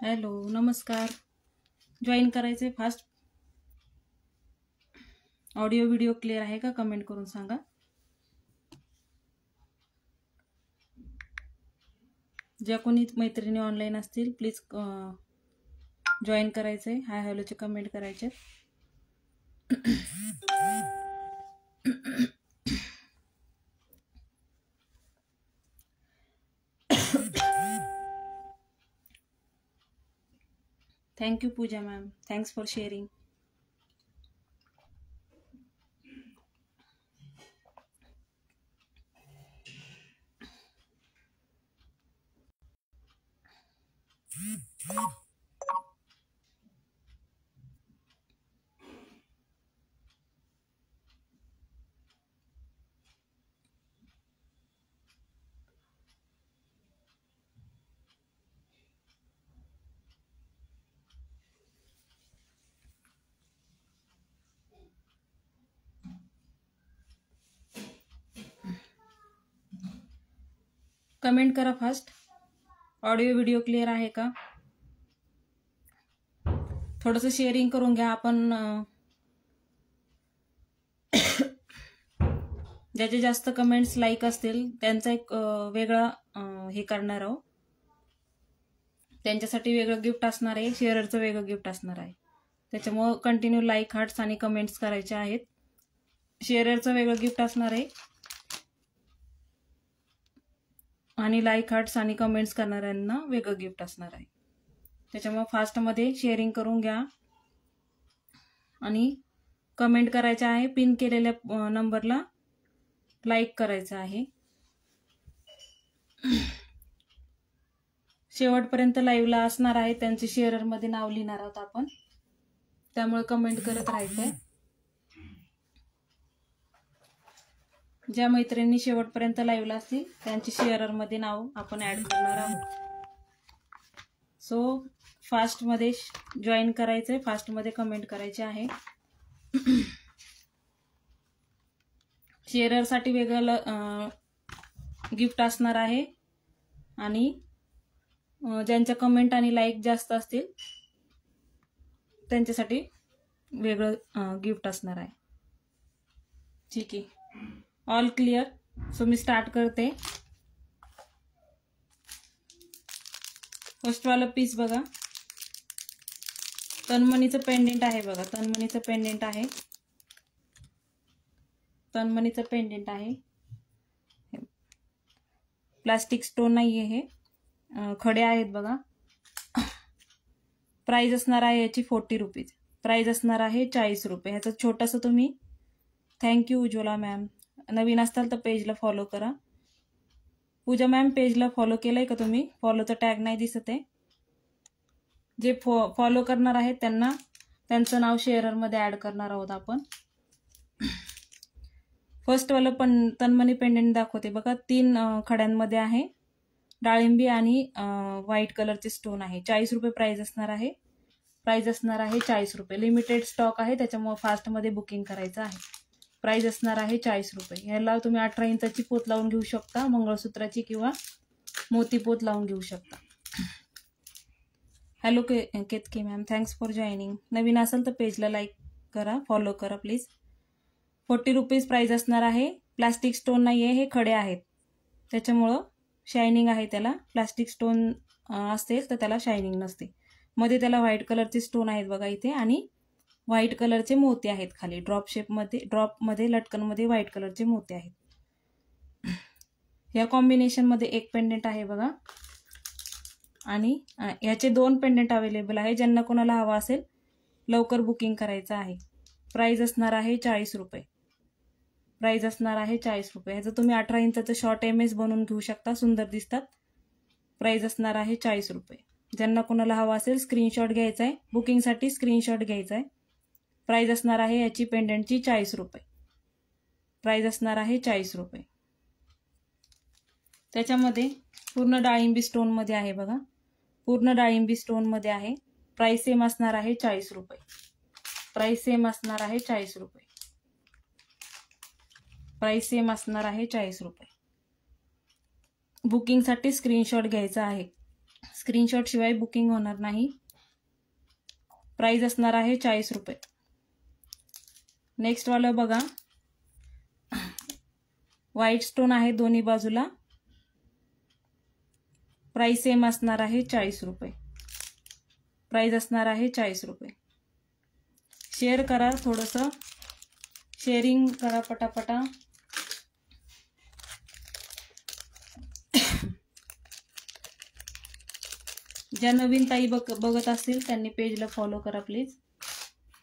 Hello, नमस्कार. Join करायचे fast. Audio video clear आहे का? कमेंट करून सांगा. ज्या कोणी मैत्रिणी ऑनलाईन असतील प्लीज जॉईन करायचे. हाय हॅलोचे कमेंट करायचे. Thank you Pooja ma'am. Thanks for sharing. Comment करा फास्ट. ऑडिओ व्हिडिओ क्लिअर आहे का? थोडंसं शेअरिंग करून घ्या. आपण ज्याचे जास्त कमेंट्स लाईक असतील त्यांचा एक वेगळा हे करणार आहोत. त्यांच्यासाठी वेगळं गिफ्ट असणार आहे. शेअररचं वेगळं गिफ्ट असणार आहे. त्याच्यामुळं कंटिन्यू लाईक, हार्ट्स आणि कमेंट्स करायचे आहेत. शेअररचं वेगळं गिफ्ट असणार आहे. आणि लाईक हार्ट्स आणि कमेंट्स करणाऱ्यांना वेगळं गिफ्ट असणार आहे. त्याच्यामुळे फास्टमध्ये शेअरिंग करून घ्या आणि कमेंट करायचं आहे. पिन केलेल्या नंबरला लाईक करायचं आहे. शेवटपर्यंत लाईव्हला असणार आहे त्यांचे शेअररमध्ये नाव लिहिणार आहोत आपण, त्यामुळे कमेंट करत राहायचंय. ज्या मैत्रिणी शेवटपर्यंत लाईव्हला असतील त्यांचे शेअररमध्ये नाव आपण ऍड करणार आहोत. सो फास्टमध्ये जॉईन करायचंय, फास्टमध्ये कमेंट करायचे आहे. शेअररसाठी वेगळं गिफ्ट असणार आहे आणि ज्यांच्या कमेंट आणि लाईक जास्त असतील त्यांच्यासाठी वेगळं गिफ्ट असणार आहे. ठीक आहे, ऑल क्लिअर. सो मी स्टार्ट करते. फर्स्टवाला पीस बघा, तन्मणीचं पेंडेंट आहे बघा, तन्मणीचं पेंडेंट आहे, तन्मणीचं पेंडेंट आहे. प्लास्टिक स्टोन नाही आहे, हे खडे आहेत बघा. प्राइस असणार आहे याची 40 रुपीज. प्राइस असणार आहे 40 रुपये. ह्याचं छोटंसं तुम्ही थँक्यू उज्ज्वला मॅम. नवीन असताल तर पेजला फॉलो करा. पूजा मॅम पेजला फॉलो केलंय का तुम्ही? फॉलोचं टॅग नाही दिसत आहे. जे फॉलो करणार आहेत त्यांना त्यांचं नाव शेअररमध्ये ऍड करणार आहोत आपण. फर्स्टवालं पण तन्मणी पेंडेंट दाखवते बघा, 3 खड्यांमध्ये आहे, डाळिंबी आणि व्हाईट कलरचे स्टोन आहे. 40 रुपये प्राइस असणार आहे. प्राइस असणार आहे 40 रुपये. लिमिटेड स्टॉक आहे त्याच्यामुळे फास्टमध्ये बुकिंग करायचं आहे. प्राइस असणार आहे 40 रुपये. ह्याला तुम्ही 18 इंचाची पोत लावून घेऊ शकता, मंगळसूत्राची किंवा मोती पोत लावून घेऊ शकता. Hello Ketaki ma'am, thanks for joining. नवीन असेल तर पेजला लाईक करा, फॉलो करा प्लीज. 40 रुपीज प्राइस असणार आहे. प्लास्टिक स्टोन नाही आहे, हे खडे आहेत त्याच्यामुळं शायनिंग आहे त्याला. प्लास्टिक स्टोन असते तर त्याला शायनिंग नसते. मध्ये त्याला व्हाईट कलरचे स्टोन आहेत बघा इथे आणि व्हाईट कलरचे मोती आहेत खाली. ड्रॉपमध्ये लटकनमध्ये व्हाईट कलरचे मोती आहेत. या कॉम्बिनेशनमध्ये एक पेंडेंट आहे बघा आणि याचे 2 पेंडेंट अवेलेबल आहे. ज्यांना कोणाला हवा असेल लवकर बुकिंग करायचं आहे. प्राइस असणार आहे 40 रुपये. प्राइस असणार आहे 40 रुपये. ह्याचं तुम्ही 18 इंचाचं शॉर्ट MS बनवून घेऊ शकता, सुंदर दिसतात. प्राइस असणार आहे 40 रुपये. ज्यांना कोणाला हवा असेल स्क्रीनशॉट घ्यायचा आहे, बुकिंगसाठी स्क्रीनशॉट घ्यायचा आहे. प्राइस असणार आहे याची पेंडेंटची 40 रुपये. प्राइस असणार आहे 40 रुपये. त्याच्यामध्ये पूर्ण डाळिंबी स्टोनमध्ये आहे बघा, पूर्ण डाळिंबी स्टोनमध्ये आहे. प्राइस सेम असणार आहे 40 रुपये. प्राइस सेम असणार आहे 40 रुपये. प्राइस सेम असणार आहे 40 रुपये. बुकिंगसाठी स्क्रीनशॉट घ्यायचा आहे, स्क्रीनशॉट शिवाय बुकिंग होणार नाही. प्राइस असणार आहे 40 रुपये. नेक्स्ट वाला बघा, व्हाईट स्टोन आहे दोन्ही बाजूला. प्राइस सेम असणार आहे 40 रुपये. प्राइस असणार आहे 40 रुपये. शेअर करा, थोडंसं शेअरिंग करा पटापटा. ज्या नवीन ताई बघत असतील त्यांनी पेजला फॉलो करा प्लीज.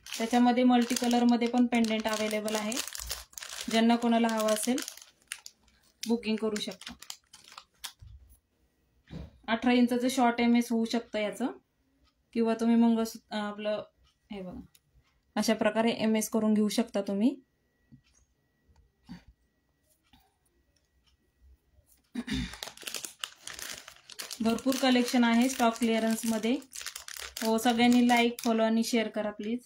त्याच्यामध्ये मल्टी कलरमध्ये पण पेंडेंट अवेलेबल आहे. ज्यांना कोणाला हवं असेल बुकिंग करू शकता. 18 इंचाचं शॉर्ट MS होऊ शकतं याचं, किंवा तुम्ही मंगळसूत्र आपलं हे बघा अशा प्रकारे MS करून घेऊ शकता तुम्ही. भरपूर कलेक्शन आहे स्टॉक क्लिअरन्समध्ये. हो, सगळ्यांनी लाईक, फॉलो आणि शेअर करा प्लीज.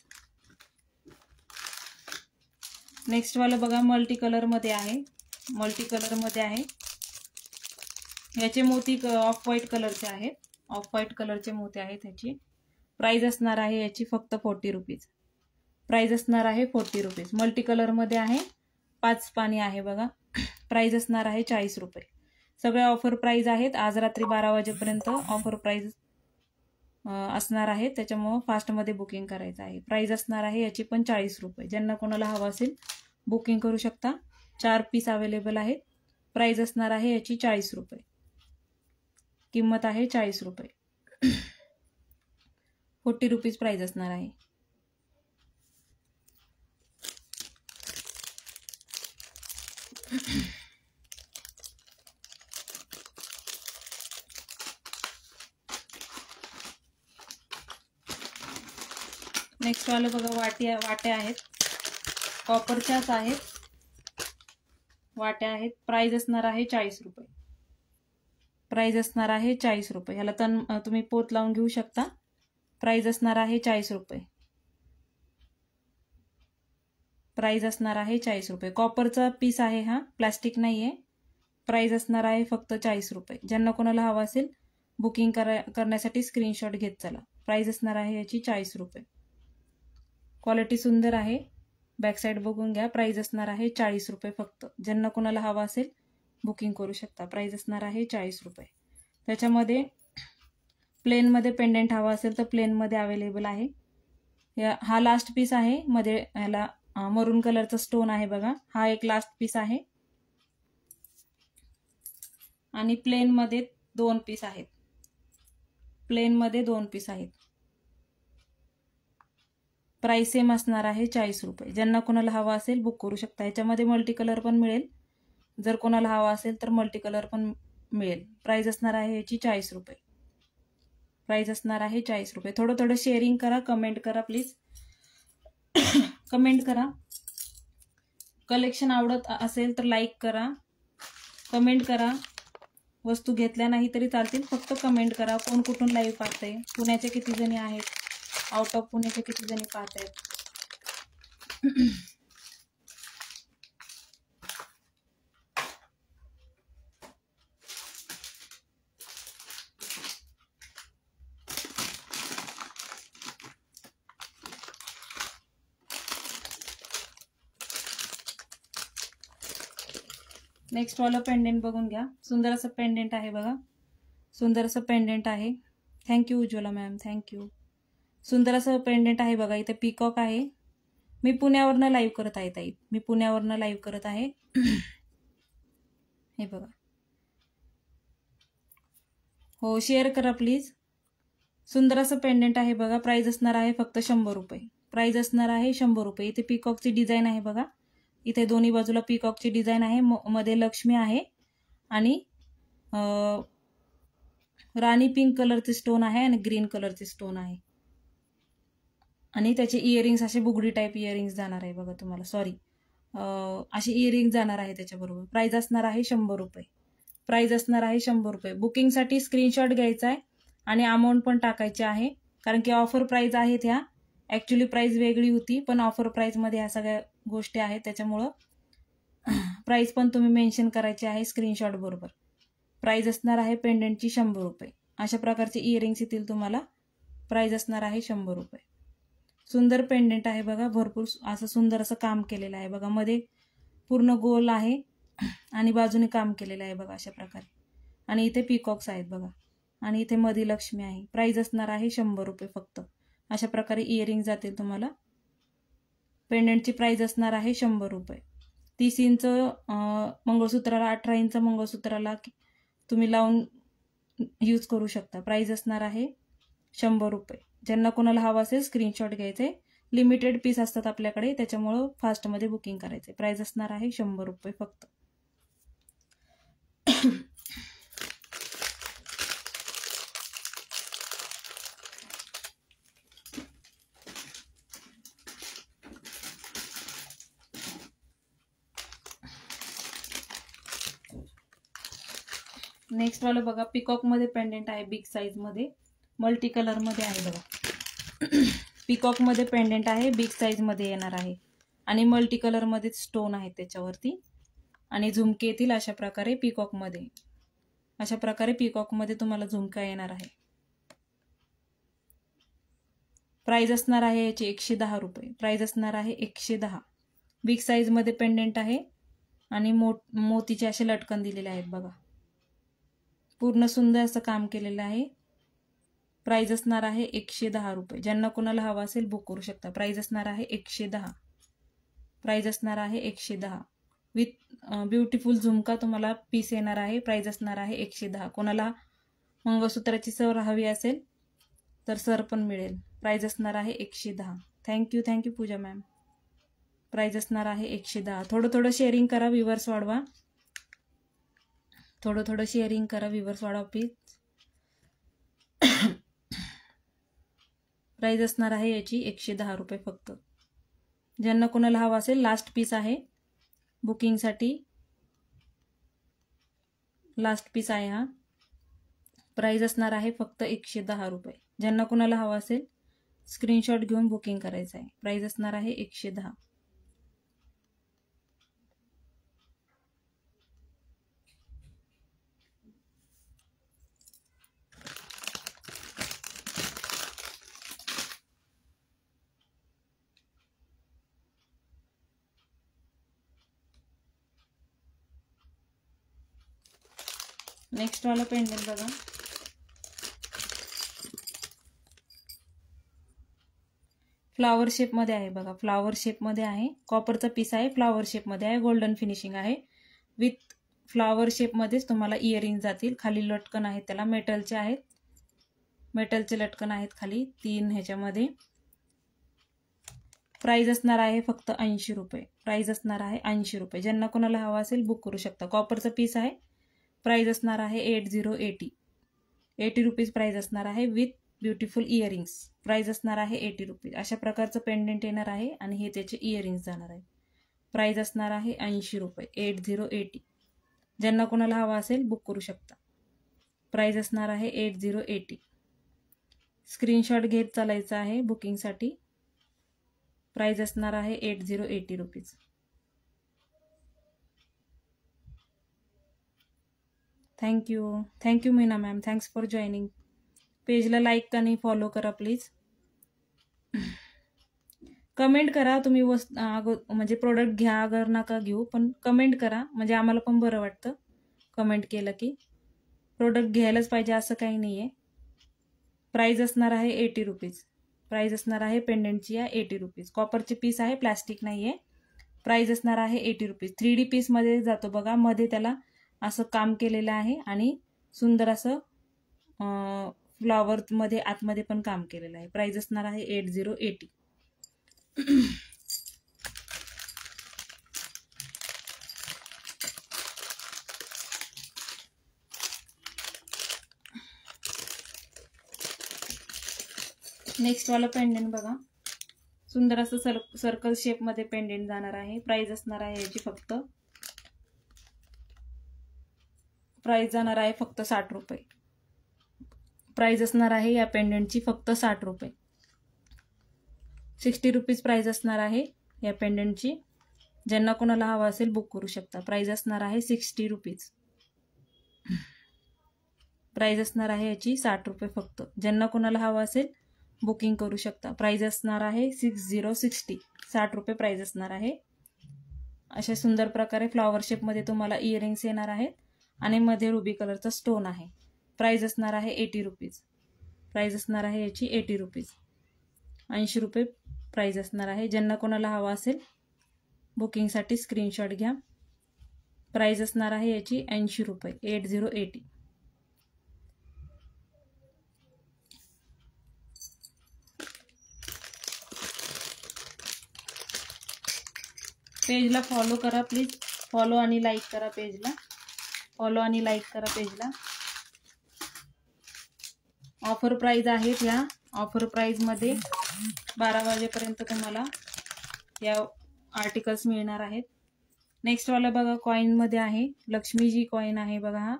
नेक्स्ट वाला बघा, मल्टी कलरमध्ये आहे. मल्टी कलरमध्ये आहे. याचे मोती ऑफ व्हाईट कलरचे आहेत. ऑफ व्हाईट कलरचे मोती आहेत ह्याची. प्राइस असणार आहे याची फक्त 40 रुपीज. प्राइस असणार आहे 40 रुपीज. मल्टी कलरमध्ये आहे, 5 पाणी आहे बघा. प्राइस असणार आहे 40 रुपये. सगळ्या ऑफर प्राइस आहेत. आज रात्री 12 वाजेपर्यंत ऑफर प्राइस असणार आहे, त्याच्यामुळे फास्टमध्ये बुकिंग करायचं आहे. प्राइस असणार आहे याची पण 40 रुपये. ज्यांना कोणाला हवं असेल बुकिंग करू शकता. 4 पीस अवेलेबल आहेत. प्राइस असणार आहे याची 40 रुपये. किंमत आहे 40 रुपये. 40 रुपीज प्राइस असणार आहे. नेक्स्ट वाले बघा वाट्या आहेत, कॉपरच्याच आहेत वाट्या आहेत. प्राइस असणार आहे 40 रुपये. प्राइस असणार आहे 40 रुपये. ह्याला तन तुम्ही पोत लावून घेऊ शकता. प्राइस असणार आहे 40 रुपये. प्राइस असणार आहे 40 रुपये. कॉपरचा पीस आहे हा, प्लास्टिक नाही आहे. प्राइस असणार आहे फक्त 40 रुपये. ज्यांना कोणाला हवा असेल बुकिंग करण्यासाठी स्क्रीनशॉट घेत चला. प्राइस असणार आहे याची 40 रुपये. क्वालिटी सुंदर आहे. बॅक साईड बघून घ्या. प्राइस असणार आहे 40 रुपये फक्त. ज्यांना कोणाला हवा असेल बुकिंग करू शकता. प्राइस असणार आहे 40 रुपये. त्याच्यामध्ये प्लेनमध्ये पेंडेंट हवा असेल तर प्लेनमध्ये अवेलेबल आहे. हा लास्ट पीस आहे. मध्ये ह्याला मरून कलरचा स्टोन आहे बघा. हा एक लास्ट पीस आहे. आणि प्लेनमध्ये 2 पीस आहेत. प्लेनमध्ये 2 पीस आहेत. प्राइस सेम असणार आहे 40 रुपये. ज्यांना कोणाला हवा असेल बुक करू शकता. याच्यामध्ये मल्टी कलर पण मिळेल. जर कोणाला हवा असेल तर मल्टी कलर पण मिळेल. प्राइस असणार आहे याची 40 रुपये. प्राइस असणार आहे 40 रुपये. थोडं शेअरिंग करा, कमेंट करा प्लीज. कमेंट करा. कलेक्शन आवडत असेल तर लाईक करा, कमेंट करा. वस्तू घेतल्या नाही तरी चालतील, फक्त कमेंट करा. कोण कुठून लाईव्ह पाहतंय, पुण्याचे किती जणी आहेत, आउट ऑफ पुण्याचे किती जणी पाहत आहेत. नेक्स्ट वाला पेंडेंट बघून घ्या. सुंदर असं पेंडेंट आहे बघा. सुंदर असं पेंडेंट आहे. Thank you Ujjwala ma'am, thank you. सुंदर असं पेंडेंट आहे बघा. इथे पीकॉक आहे. मी पुण्यावरनं लाईव्ह करत आहे ताई. मी पुण्यावरनं लाईव्ह करत आहे. हे बघा. हो, शेअर करा प्लीज. सुंदर असं पेंडेंट आहे बघा. प्राइस असणार आहे फक्त 100 रुपये. प्राइस असणार आहे 100 रुपये. इथे पीकॉकची डिझाईन आहे बघा. इथे दोन्ही बाजूला पीकॉकची डिझाईन आहे. मध्ये लक्ष्मी आहे आणि राणी पिंक कलरचे स्टोन आहे आणि ग्रीन कलरचे स्टोन आहे. आणि त्याचे इयरिंग्स असे बुगडी टाईप इयरिंग्स जाणार आहे बघा तुम्हाला. सॉरी, असे इयरिंग्स जाणार आहे त्याच्याबरोबर. प्राइस असणार आहे 100 रुपये. प्राइस असणार आहे 100 रुपये. बुकिंगसाठी स्क्रीनशॉट घ्यायचा आहे आणि अमाऊंट पण टाकायची आहे, कारण की ऑफर प्राइस आहेत ह्या. ॲक्च्युली प्राइस वेगळी होती, पण ऑफर प्राइसमध्ये ह्या सगळ्या गोष्टी आहेत. त्याच्यामुळं प्राइस पण तुम्ही मेन्शन करायची आहे स्क्रीनशॉट बरोबर. प्राइस असणार आहे पेंडेंटची 100 रुपये. अशा प्रकारचे इयरिंग्स येतील तुम्हाला. प्राइस असणार आहे 100 रुपये. सुंदर पेंडेंट आहे बघा. भरपूर असं सुंदर असं काम केलेलं आहे बघा. मध्ये पूर्ण गोल आहे आणि बाजूने काम केलेलं आहे बघा अशा प्रकारे. आणि इथे पीकॉक्स आहेत बघा. आणि इथे मध्ये लक्ष्मी आहे. प्राइस असणार आहे 100 रुपये फक्त. अशा प्रकारे इयरिंग जातील तुम्हाला. पेंडेंटची प्राइस असणार आहे 100 रुपये. 30 इंच मंगळसूत्राला, 18 इंच मंगळसूत्राला तुम्ही लावून यूज करू शकता. प्राइस असणार आहे 100 रुपये. ज्यांना कोणाला हवा असेल स्क्रीनशॉट घ्यायचे. लिमिटेड पीस असतात आपल्याकडे, त्याच्यामुळं फास्टमध्ये बुकिंग करायचे. प्राइस असणार आहे 100 रुपये फक्त. नेक्स्ट वाला बघा. पीकॉकमध्ये पेंडेंट आहे. बिग साईजमध्ये मल्टी कलरमध्ये आहे बघा. पीकॉकमध्ये पेंडेंट आहे. बिग साईजमध्ये येणार आहे आणि मल्टी कलरमध्ये स्टोन आहेत त्याच्यावरती आणि झुमके येतील अशा प्रकारे पीकॉकमध्ये. अशा प्रकारे पीकॉकमध्ये तुम्हाला झुमका येणार आहे. प्राइस असणार आहे याची 110 रुपये. प्राइस असणार आहे 110. बिग साईजमध्ये पेंडेंट आहे आणि मोतीचे असे लटकन दिलेले आहेत बघा. पूर्ण सुंदर असं काम केलेलं आहे. प्राइस असणार आहे 110 रुपये. ज्यांना कोणाला हवा असेल बुक करू शकता. प्राइस असणार आहे 110. प्राइस असणार आहे 110 विथ ब्युटिफुल झुमका तुम्हाला पीस येणार आहे. प्राइस असणार आहे 110. कोणाला मंगळसूत्राची सर हवी असेल तर सर पण मिळेल. प्राईज असणार आहे 110. Thank you Pooja ma'am. प्राईज असणार आहे 110. थोडं शेअरिंग करा, व्ह्यूवर्स वाढवा. थोडं शेअरिंग करा, व्ह्यूवर्स वाढवा प्लीज. प्राईज असणार आहे याची 110 रुपये फक्त. ज्यांना कोणाला हवा असेल, लास्ट पीस आहे बुकिंगसाठी. लास्ट पीस आहे हा. प्राईज असणार आहे फक्त 110 रुपये. ज्यांना कोणाला हवा असेल स्क्रीनशॉट घेऊन बुकिंग करायचं आहे. प्राईज असणार आहे 110. नेक्स्ट वाला पेंडंट बघा. फ्लावर शेपमध्ये आहे बघा. फ्लावर शेपमध्ये आहे. कॉपरचा पीस आहे. फ्लावर शेपमध्ये आहे. गोल्डन फिनिशिंग आहे. विथ फ्लावर शेपमध्येच तुम्हाला इयरिंग जातील. खाली लटकन आहेत, त्याला मेटलचे आहेत. मेटलचे लटकन आहेत खाली 3 ह्याच्यामध्ये. प्राईज असणार आहे फक्त 80 रुपये. प्राईज असणार आहे 80 रुपये. ज्यांना कोणाला हवा असेल बुक करू शकता. कॉपरचा पीस आहे. प्राईज असणार आहे 80 रुपीज प्राईज असणार आहे विथ ब्युटिफुल इयरिंग्स. प्राईज असणार आहे 80 रुपीज. अशा प्रकारचं पेंडेंट येणार आहे आणि हे त्याचे इयरिंग्स जाणार आहे. प्राईज असणार आहे 80 रुपये. 80. ज्यांना कोणाला हवा असेल बुक करू शकता. प्राईज असणार आहे 80. स्क्रीनशॉट घेत चालायचं आहे बुकिंगसाठी. प्राईज असणार आहे 80 rupees. Thank you Meena ma'am. Thanks for joining. पेजला लाईक आणि फॉलो करा प्लीज. कमेंट करा तुम्ही म्हणजे प्रोडक्ट घ्या अगर नका घेऊ, पण कमेंट करा म्हणजे आम्हाला पण बरं वाटतं. कमेंट केलं की प्रोडक्ट घ्यायलाच पाहिजे असं काही नाही आहे. प्राईज असणार आहे 80 रुपीज. प्राईज असणार आहे पेंडंटची या 80 रुपीज. कॉपरचे पीस आहे, प्लॅस्टिक नाही आहे. प्राईज असणार आहे 80 रुपीज. 3D पीसमध्ये जातो बघा. मध्ये त्याला असं काम केलेलं आहे आणि सुंदर असं फ्लॉवरमध्ये आतमध्ये पण काम केलेलं आहे. प्राईज असणार आहे 80. नेक्स्ट वाला पेंडेंट बघा. सुंदर असं सर्कल शेपमध्ये पेंडेंट जाणार आहे. प्राईज असणार आहे याची फक्त. प्राईज जाणार आहे फक्त 60 रुपये. प्राईज असणार आहे या पेंडेंटची फक्त 60 रुपये. 60 रुपीज प्राईज असणार आहे या पेंडेंटची. ज्यांना कोणाला हवा असेल बुक करू शकता. प्राईज असणार आहे 60 रुपीज. प्राईज असणार आहे याची 60 रुपये फक्त. ज्यांना कोणाला हवा असेल बुकिंग करू शकता. प्राईज असणार आहे 60 रुपये प्राईज असणार आहे. अशा सुंदर प्रकारे फ्लॉवर शेपमध्ये तुम्हाला इयरिंग्स येणार आहेत आणि मध्ये रुबी कलरचा स्टोन आहे. प्राईज असणार आहे 80 रुपीज. प्राईज असणार आहे याची 80 रुपीज. 80 रुपये प्राईज असणार आहे. ज्यांना कोणाला हवा असेल बुकिंगसाठी स्क्रीनशॉट घ्या. प्राईज असणार आहे याची 80 रुपये. 80. पेजला फॉलो करा प्लीज. फॉलो आणि लाईक करा पेजला. फॉलो आणि लाईक करा पेजला. ऑफर प्राईज आहेत ह्या. ऑफर प्राईजमध्ये 12 वाजेपर्यंत तुम्हाला या आर्टिकल्स मिळणार आहेत. नेक्स्ट वाला बघा कॉईनमध्ये आहे. लक्ष्मीजी कॉईन आहे बघा हा.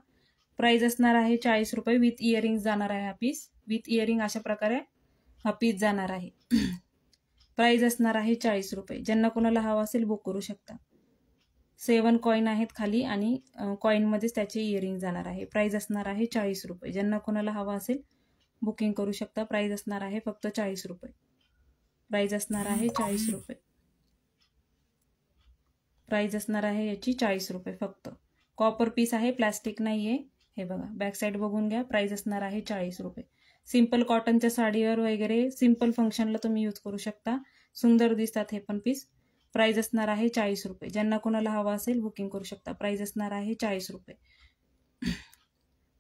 प्राईज असणार आहे 40 रुपये. विथ इयरिंग जाणार आहे हा पीस. विथ इयरिंग अशा प्रकारे हा पीस जाणार आहे. प्राईज असणार आहे 40 रुपये. ज्यांना कोणाला हवा असेल बुक करू शकता. 7 कॉईन आहेत खाली आणि कॉईनमध्येच त्याचे इयरिंग जाणार आहे. प्राईज असणार आहे 40 रुपये. ज्यांना कोणाला हवा असेल बुकिंग करू शकता. प्राईज असणार आहे फक्त 40 रुपये. प्राईज असणार आहे 40 रुपये. प्राईज असणार आहे याची 40 रुपये फक्त. कॉपर पीस आहे, प्लॅस्टिक नाही आहे. हे बघा बॅक साईड बघून घ्या. प्राईज असणार आहे 40 रुपये. सिंपल कॉटनच्या साडीवर वगैरे सिंपल फंक्शनला तुम्ही यूज करू शकता. सुंदर दिसतात हे पण पीस. प्राईज असणार आहे 40 रुपये. ज्यांना कोणाला हवा असेल बुकिंग करू शकता. प्राईज असणार आहे 40 रुपये.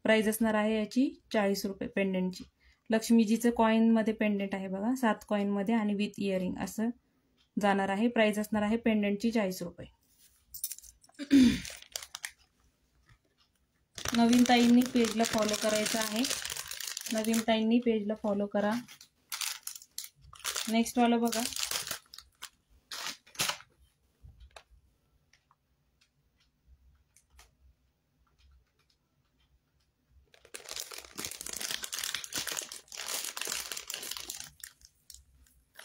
प्राइस असणार आहे याची 40 रुपये पेंडेंटची. लक्ष्मीजीचं कॉईनमध्ये पेंडेंट आहे बघा, 7 कॉईनमध्ये आणि विथ इयरिंग असं जाणार आहे. प्राइस असणार आहे पेंडेंटची 40 रुपये. नवीन ताईंनी पेजला फॉलो करायचं आहे. नवीन ताईंनी पेजला फॉलो करा. नेक्स्ट वाला बघा.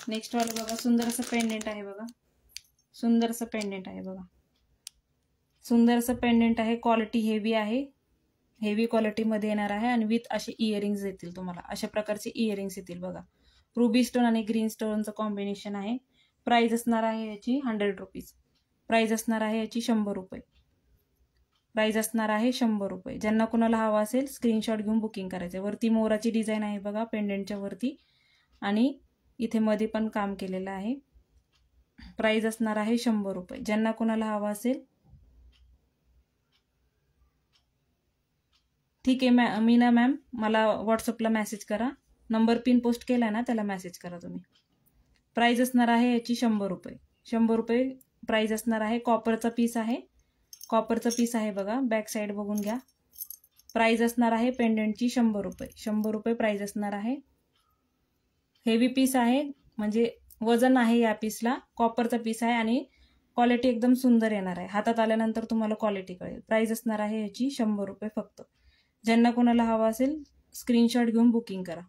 नेक्स्ट वाला बघा, सुंदर असं पेंडेंट आहे बघा, सुंदर असं पेंडेंट आहे बघा, सुंदर असं पेंडेंट आहे. क्वालिटी हेवी आहे, हेवी क्वालिटीमध्ये येणार आहे आणि विथ असे इयरिंग्स येतील तुम्हाला. अशा प्रकारचे इयरिंग्स येतील बघा. रुबी स्टोन आणि ग्रीन स्टोनचं कॉम्बिनेशन आहे. प्राइस असणार आहे याची 100 रुपीज. प्राइस असणार आहे याची 100 रुपये. प्राइस असणार आहे 100 रुपये. ज्यांना कोणाला हवा असेल स्क्रीनशॉट घेऊन बुकिंग करायचं. वरती मोराची डिझाईन आहे बघा पेंडेंटच्या वरती आणि इथे मध्ये पण काम केलेलं आहे. प्राइस असणार आहे 100 रुपये. ज्यांना कोणाला हवा असेल ठीक आहे मीना मॅम, मला व्हॉट्सअपला मेसेज करा. नंबर पिन पोस्ट केला ना त्याला मेसेज करा तुम्ही. प्राइस असणार आहे याची 100 रुपये. 100 रुपये प्राइस असणार आहे. कॉपरचा पीस आहे, कॉपरचा पीस आहे बघा. बॅक साईड बघून घ्या. प्राइस असणार आहे पेंडेंटची 100 रुपये. 100 रुपये प्राइस असणार आहे. हेवी पीस आहे म्हणजे वजन आहे या पीसला. कॉपरचा पीस आहे आणि क्वालिटी एकदम सुंदर येणार आहे. हातात आल्यानंतर तुम्हाला क्वालिटी कळेल. प्राइस असणार आहे याची 100 रुपये फक्त. ज्यांना कोणाला हवा असेल स्क्रीनशॉट घेऊन बुकिंग करा.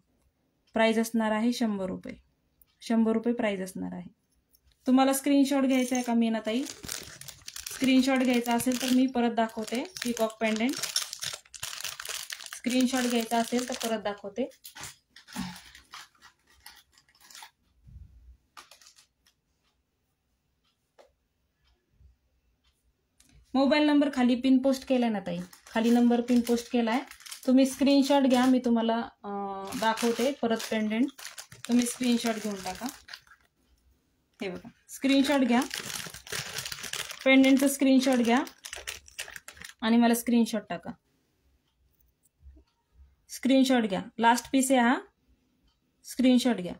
प्राइस असणार आहे 100 रुपये. 100 रुपये प्राइस असणार आहे. तुम्हाला स्क्रीनशॉट घ्यायचा आहे का मीनाताई? स्क्रीनशॉट घ्यायचा असेल तर मी परत दाखवते. पीकॉक पेंडेंट स्क्रीनशॉट घ्यायचा असेल तर परत दाखवते. मोबाईल नंबर खाली पिन पोस्ट केलाय ना ताई, खाली नंबर पिन पोस्ट केलाय. तुम्ही स्क्रीनशॉट घ्या, मी तुम्हाला दाखवते परत पेंडेंट. तुम्ही स्क्रीनशॉट घेऊन टाका. हे बघा, स्क्रीनशॉट घ्या, पेंडेंटचं स्क्रीनशॉट घ्या आणि मला स्क्रीनशॉट टाका. स्क्रीनशॉट घ्या. लास्ट पीस आहे हा. स्क्रीनशॉट घ्या.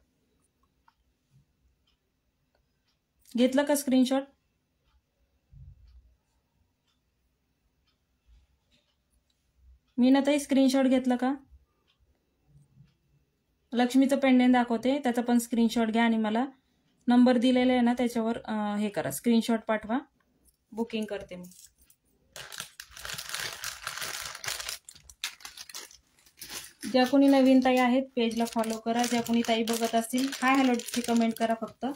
घेतलं का स्क्रीनशॉट? मीनाताई स्क्रीनशॉट घेतलं का? लक्ष्मीचं पेंडेंट दाखवते, त्याचा पण स्क्रीनशॉट घ्या आणि मला नंबर दिलेला आहे ना त्याच्यावर हे करा, स्क्रीनशॉट पाठवा. बुकिंग करते मी. ज्या कोणी नवीन ताई आहेत पेजला फॉलो करा. ज्या कोणी ताई बघत असतील हाय हॅलोची कमेंट करा. फक्त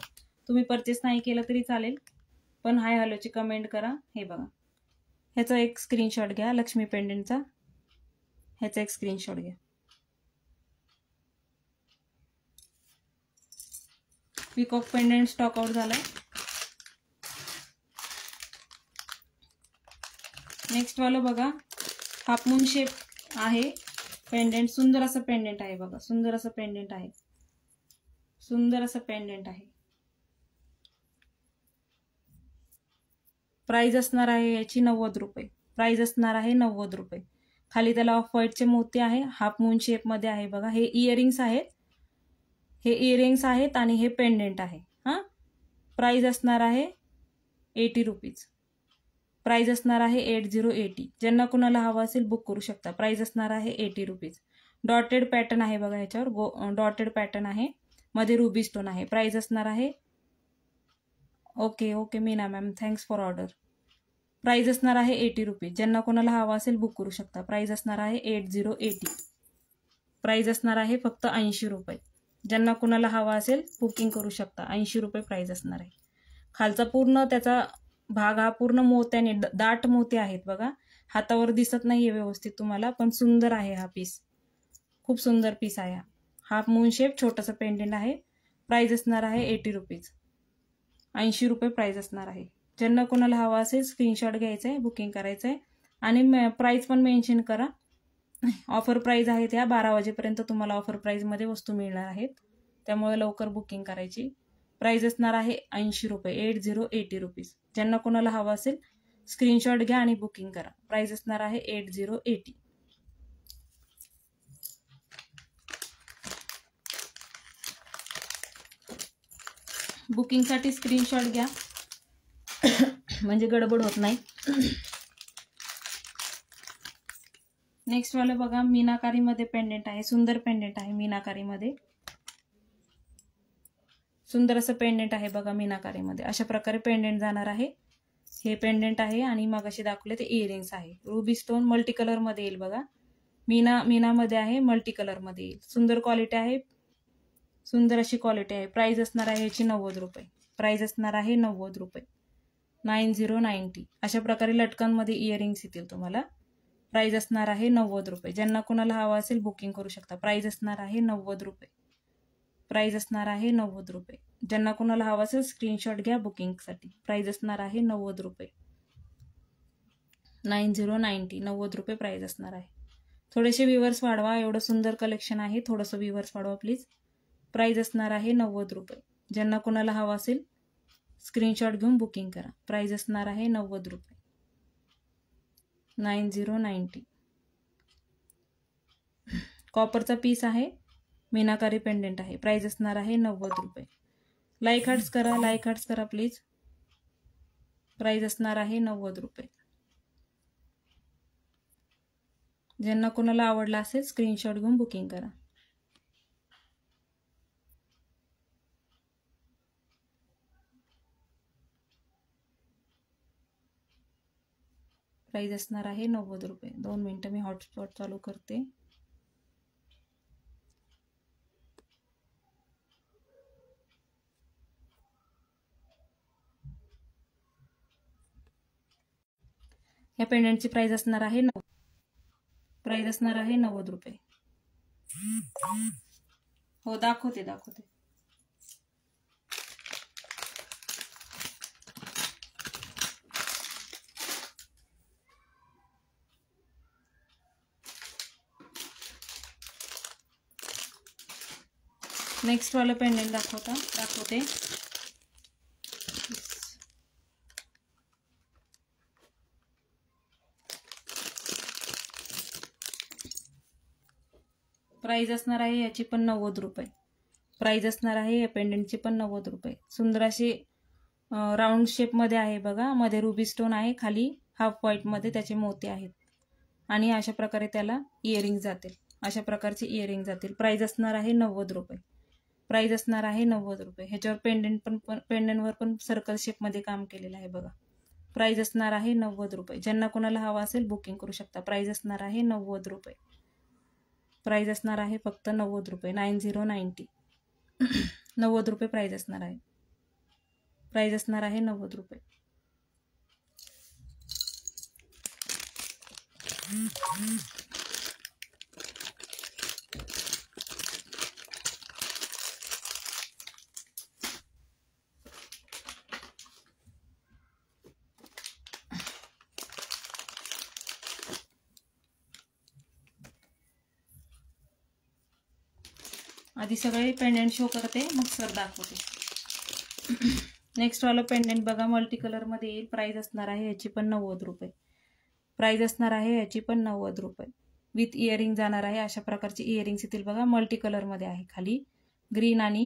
तुम्ही परचेस नाही केलं तरी चालेल, पण हाय हॅलोची कमेंट करा. हे बघा, ह्याचा एक स्क्रीनशॉट घ्या लक्ष्मी पेंडेंटचा. ह्याचा एक स्क्रीनशॉट घ्या. पीकॉक पेंडेंट स्टॉक आउट झालाय. नेक्स्ट वाला बघा, हाफ मून शेप आहे पेंडेंट. सुंदर असं पेंडेंट आहे बघा, सुंदर असं पेंडेंट आहे, सुंदर असं पेंडेंट आहे. प्राइस असणार आहे याची 90 रुपये. प्राइस असणार आहे 90 रुपये. खाली त्याला ऑफ व्हाईटचे मोती आहे, हाफ मून शेप मध्ये आहे बघा. हे इयरिंग्स आहेत, हे इयरिंग्स आहेत आणि हे पेंडेंट आहे. हां, प्राइस असणार आहे 80 रुपीज. प्राइस असणार आहे 8080. ज्यांना कुणाला हवं असेल बुक करू शकता. प्राइस असणार आहे 80 रुपीज. डॉटेड पॅटर्न आहे बघा ह्याच्यावर, डॉटेड पॅटर्न आहे, मध्ये रुबी स्टोन आहे. प्राइस असणार आहे okay okay Meena ma'am, thanks for order. Price असणार आहे 80 रुपीज. ज्यांना कोणाला हवा असेल बुक करू शकता. प्राइस असणार आहे 8080. प्राइस असणार आहे फक्त 80 रुपये. ज्यांना कोणाला हवा असेल बुकिंग करू शकता. 80 रुपये प्राइस असणार आहे. खालचा पूर्ण त्याचा भाग हा पूर्ण मोत्याने, दाट मोते आहेत बघा. हातावर दिसत नाहीये व्यवस्थित तुम्हाला, पण सुंदर आहे हा पीस, खूप सुंदर पीस आहे हा. हाफ मून शेप छोटंसं पेंडेंट आहे. प्राइस असणार आहे 80 रुपीज. 80 रुपये प्राइस असणार आहे. ज्यांना कोणाला हवा असेल स्क्रीनशॉट घ्यायचा आहे, बुकिंग करायचं आहे आणि प्राइस पण मेन्शन करा. ऑफर प्राइस आहेत ह्या, 12 वाजेपर्यंत तुम्हाला ऑफर प्राइसमध्ये वस्तू मिळणार आहेत, त्यामुळे लवकर बुकिंग करायची. प्राइस असणार आहे 80 रुपये. 8080 रुपीज. ज्यांना कोणाला हवा असेल स्क्रीनशॉट घ्या आणि बुकिंग करा. प्राइस असणार आहे 8080. बुकिंगसाठी स्क्रीनशॉट घ्या म्हणजे गडबड होत नाही. नेक्स्ट वाला बघा, मीनाकारीमध्ये पेंडेंट आहे. सुंदर पेंडेंट आहे मीनाकारीमध्ये. सुंदर असं पेंडेंट आहे बघा मीनाकारीमध्ये. अशा प्रकारे पेंडेंट जाणार आहे. हे पेंडेंट आहे आणि मगाशी दाखवले ते इयरिंग्स आहे. रुबी स्टोन मल्टी कलर मध्ये येईल बघा. मीनामध्ये आहे, मल्टी कलर मध्ये येईल. सुंदर क्वालिटी आहे, सुंदर अशी क्वालिटी आहे. प्राइस असणार आहे याची 90 रुपये. प्राइस असणार आहे 90 रुपये. 9090. अशा प्रकारे लटकनमध्ये इयरिंग्स येतील तुम्हाला. प्राइस असणार आहे 90 रुपये. ज्यांना कोणाला हवा असेल बुकिंग करू शकता. प्राइस असणार आहे 90 रुपये. प्राइस असणार आहे 90 रुपये. ज्यांना कोणाला हवा असेल स्क्रीनशॉट घ्या बुकिंगसाठी. प्राइस असणार आहे 90 रुपये. 9090. 90 रुपये प्राइस असणार आहे. थोडेसे व्ह्यूअर्स वाढवा, एवढं सुंदर कलेक्शन आहे. थोडंसं व्ह्यूअर्स वाढवा प्लीज. प्राइस असणार आहे 90 रुपये. ज्यांना कोणाला हवा असेल स्क्रीनशॉट घेऊन बुकिंग करा. प्राइस असणार आहे 90 रुपये. 9090. कॉपरचा पीस आहे, मीनाकारी पेंडेंट आहे. प्राइस असणार आहे 90 रुपये. लाईक हार्ट्स करा, लाईक हार्ट्स करा प्लीज. प्राइस असणार आहे 90 रुपये. ज्यांना कोणाला आवडला असेल स्क्रीनशॉट घेऊन बुकिंग करा. प्राइस असणार आहे 90 रुपये. 2 मिनिटं मी हॉटस्पॉट चालू करते. या पेंडेंटची प्राइस असणार आहे प्राइस असणार आहे 90 रुपये. हो दाखवते. नेक्स्ट वाला पेंडेंट दाखवते. प्राइस असणार आहे याची पण 90 रुपये. प्राइस असणार आहे या पेंडेंटची पण 90 रुपये. सुंदर अशी राऊंड शेपमध्ये आहे बघा. मध्ये रुबी स्टोन आहे, खाली हाफ व्हाईटमध्ये त्याचे मोती आहेत आणि अशा प्रकारे त्याला इयरिंग जातील. अशा प्रकारचे इयरिंग जातील. प्राइस असणार आहे 90 रुपये. प्राइस असणार आहे 90 रुपये. ह्याच्यावर पेंडेंटवर पण सर्कल शेपमध्ये काम केलेलं आहे बघा. प्राइस असणार आहे 90 रुपये. ज्यांना कोणाला हवा असेल बुकिंग करू शकता. प्राइस असणार आहे 90 रुपये. प्राइस असणार आहे फक्त 90 रुपये. 9090. 90 रुपये प्राइस असणार आहे. प्राइस असणार आहे 90 रुपये. आधी सगळे पेंडेंट शो करते मग सर दाखवते. नेक्स्ट वाला पेंडेंट बघा, मल्टी कलर मध्ये येईल. प्राइस असणार आहे याची पण 90 रुपये. प्राइस असणार आहे याची पण 90 रुपये. विथ इयरिंग जाणार आहे. अशा प्रकारचे इयरिंग्स येतील बघा. मल्टी कलर मध्ये आहे. खाली ग्रीन आणि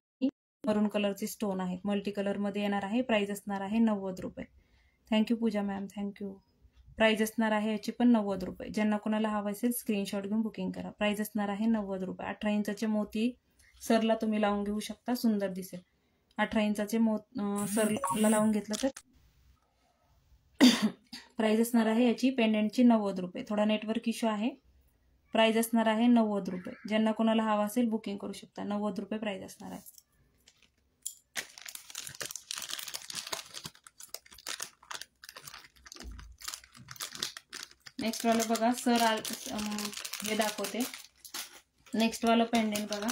मरून कलरचे स्टोन आहेत. मल्टी कलर मध्ये येणार आहे. प्राइस असणार आहे 90 रुपये. Thank you Pooja ma'am, thank you. Price असणार आहे याची पण 90 रुपये. ज्यांना कोणाला हवं असेल स्क्रीनशॉट घेऊन बुकिंग करा. प्राइस असणार आहे 90 रुपये. 18 इंचाचे मोती सरला तुम्ही लावून घेऊ शकता, सुंदर दिसेल. 18 इंचाचे सरला लावून घेतलं तर प्राइस असणार आहे याची पेंडेंटची 90 रुपये. थोडा नेटवर्क इश्यू आहे. प्राइस असणार आहे 90 रुपये. ज्यांना कोणाला हवा असेल बुकिंग करू शकता. 90 रुपये प्राइस असणार आहे. नेक्स्ट वाला बघा, सर हे दाखवते. नेक्स्ट वाला पेंडेंट बघा,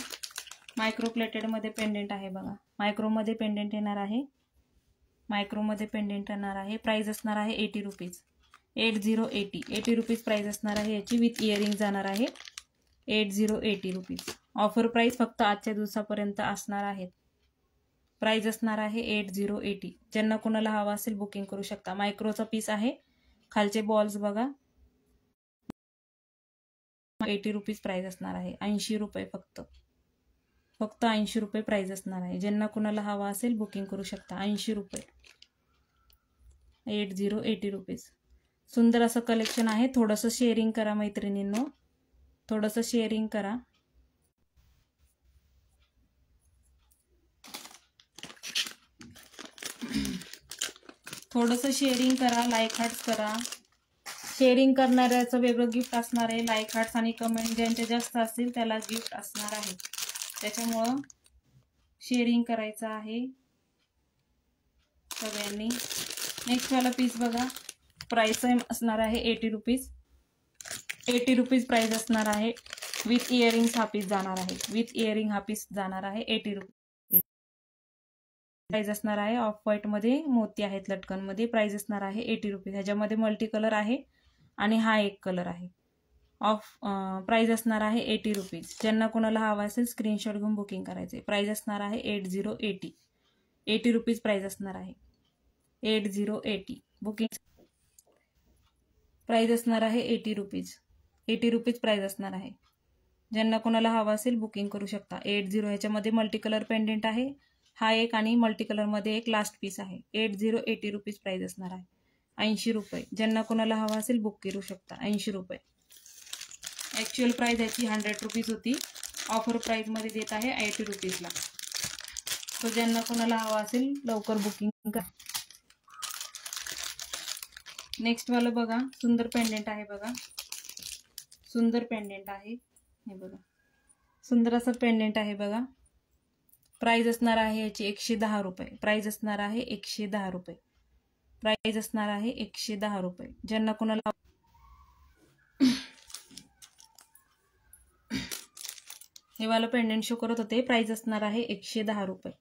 मायक्रो प्लेटेड मध्ये पेंडेंट आहे बघा. मायक्रोमध्ये पेंडेंट येणार आहे. मायक्रोमध्ये पेंडेंट येणार आहे. प्राइस असणार आहे 80 रुपीज. 8080. 80 रुपीज प्राइस असणार आहे याची. विथ इयरिंग जाणार आहे. 8080 रुपीज. ऑफर प्राइस फक्त आजच्या दिवसापर्यंत असणार आहेत. प्राइस असणार आहे 8080. ज्यांना कोणाला हवा असेल बुकिंग करू शकता. मायक्रोचा पीस आहे. खालचे बॉल्स बघा. 80 रुपीज प्राइस असणार आहे. 80 रुपये फक्त. फक्त 80 रुपये प्राईज असणार आहे. ज्यांना कुणाला हवा असेल बुकिंग करू शकता. 80 रुपये, 80 रुपीज. सुंदर असं कलेक्शन आहे. थोडंसं शेअरिंग करा मैत्रिणींनो, थोडंसं शेअरिंग करा. थोडंसं शेअरिंग करा, लाईक हार्ट्स करा. शेअरिंग करणाऱ्याचं वेगळं गिफ्ट असणार आहे. लाईक हार्ट्स आणि कमेंट ज्यांच्या जास्त असतील त्याला गिफ्ट असणार आहे. त्याच्यामुळं शेअरिंग करायचं आहे सगळ्यांनी. नेक्स्ट वाला पीस बघा, प्राइस असणार आहे 80 रुपीज. 80 रुपीज प्राइस असणार आहे. विथ इयरिंग्स हा पीस जाणार आहे. विथ इयरिंग हा पीस जाणार आहे 80 रुपीज प्राइस असणार आहे. ऑफ व्हाईट मध्ये मोती आहेत लटकन मध्ये. प्राइस असणार आहे 80 रुपीज. ह्याच्यामध्ये मल्टी कलर आहे आणि हा एक कलर आहे. प्राइस असणार आहे 80 रुपीज. ज्यांना कोणाला हवा असेल स्क्रीनशॉट घेऊन बुकिंग करायचे. प्राइस असणार आहे 80 रुपीज प्राइस असणार आहे. 80 बुकिंग प्राइस असणार आहे 80 रुपीज. 80 रुपीज प्राइस असणार आहे. ज्यांना कोणाला हवा असेल बुकिंग करू शकता. 80 ह्याच्यामध्ये मल्टी कलर पेंडेंट आहे. हा एक आणि मल्टी कलर मध्ये एक लास्ट पीस आहे. 80 रुपीज प्राइस असणार आहे. 80 रुपये. ज्यांना कोणाला हवा असेल बुक करू शकता. 80 रुपये. ॲक्च्युअल प्राइस याची 100 रुपीज होती. ऑफर प्राइस मध्ये देत आहे 80 रुपीजला. तो ज्यांना कोणाला हवा असेल लवकर बुकिंग करा. नेक्स्ट वाला बघा, सुंदर पेंडेंट आहे बघा. सुंदर पेंडेंट आहे हे बघा. सुंदर असं पेंडेंट आहे बघा. प्राइस असणार आहे याची 110 रुपये. प्राइस असणार आहे 110 रुपये. प्राइस असणार आहे 110 रुपये. ज्यांना कोणाला हे वाला पेंडेंट शो करत होते. प्राइस असणार आहे 110 रुपये.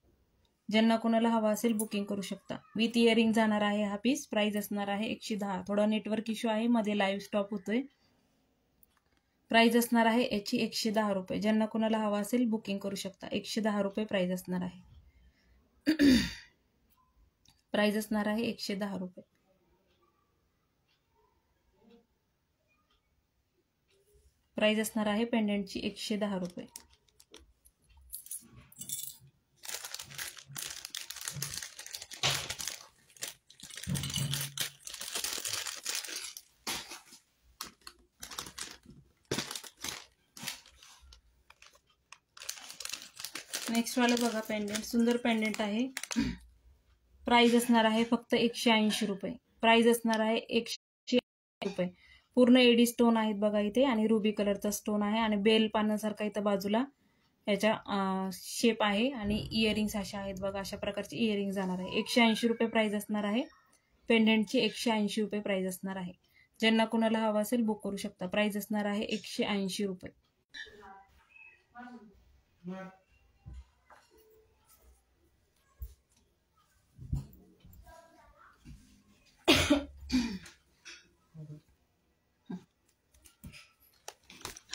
ज्यांना कोणाला हवा असेल बुकिंग करू शकता. विथ इयरिंग जाणार आहे हा पीस. प्राइस असणार आहे 110. थोडा नेटवर्क इश्यू आहे, मध्ये लाईव्ह स्टॉप होतोय. प्राइस असणार आहे याची 110 रुपये. ज्यांना कोणाला हवा असेल बुकिंग करू शकता. 110 रुपये प्राइस असणार आहे. प्राइस असणार आहे 110 रुपये. प्राइस असणार आहे पेंडेंटची 110 रुपये. नेक्स्ट वाला बघा पेंडेंट. सुंदर पेंडेंट आहे. प्राइस असणार आहे फक्त 180 रुपये. प्राइस असणार आहे 180 रुपये. पूर्ण एडी स्टोन आहेत बघा इथे आणि रुबी कलरचा स्टोन आहे आणि बेल पानासारखा इथं बाजूला याच्या शेप आहे आणि इयरिंग्स अशा आहेत बघा. अशा प्रकारचे इयरिंग जाणार आहे. 180 रुपये प्राइस असणार आहे. पेंडेंटची 180 रुपये प्राइस असणार आहे. ज्यांना कोणाला हवा असेल बुक करू शकता. प्राइस असणार आहे 180 रुपये.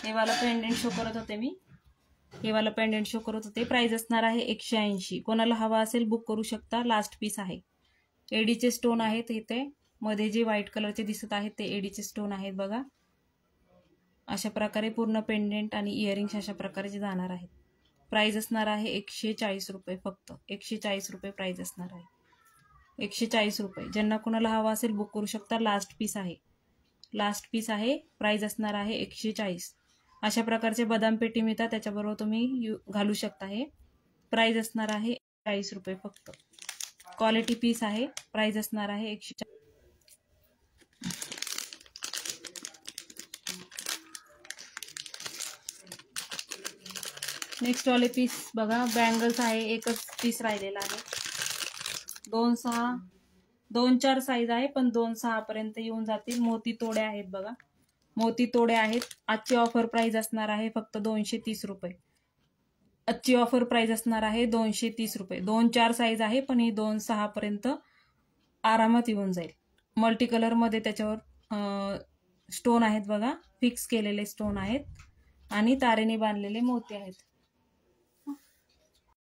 हे वाला पेंडेंट शो करत होते मी. हे वाला पेंडेंट शो करत होते. प्राइस असणार आहे 180. कोणाला हवा असेल बुक करू शकता. लास्ट पीस आहे. एडीचे स्टोन आहेत इथे. मध्ये जे व्हाईट कलरचे दिसत आहेत ते एडीचे स्टोन आहेत बघा. अशा प्रकारे पूर्ण पेंडेंट आणि इयरिंग्स अशा प्रकारचे जाणार आहेत. प्राइस असणार आहे 140 रुपये. फक्त 140 रुपये प्राइस असणार आहे. 140 रुपये. ज्यांना कोणाला हवा असेल बुक करू शकता. लास्ट पीस आहे. लास्ट पीस आहे. प्राइस असणार आहे 140. अशा प्रकारचे बदाम पेटी मिळतात, त्याच्याबरोबर तुम्ही घालू शकता. हे प्राइस असणार आहे 40 रुपये फक्त. क्वालिटी पीस आहे. प्राइस असणार आहे 140. नेक्स्ट वाले पीस बघा. बँगल्स आहे. एकच पीस राहिलेला आहे. 2-4 साईज आहे पण 2-6 पर्यंत येऊन जातील. मोती तोडे आहेत बघा. मोती तोडे आहेत. आजची ऑफर प्राइस असणार आहे फक्त 230 रुपये. आजची ऑफर प्राइस असणार आहे 230 रुपये. 2-4 साईज आहे पण ही 2-6 पर्यंत आरामात येऊन जाईल. मल्टी कलर मध्ये त्याच्यावर स्टोन आहेत बघा. फिक्स केलेले स्टोन आहेत आणि तारेने बांधलेले मोती आहेत.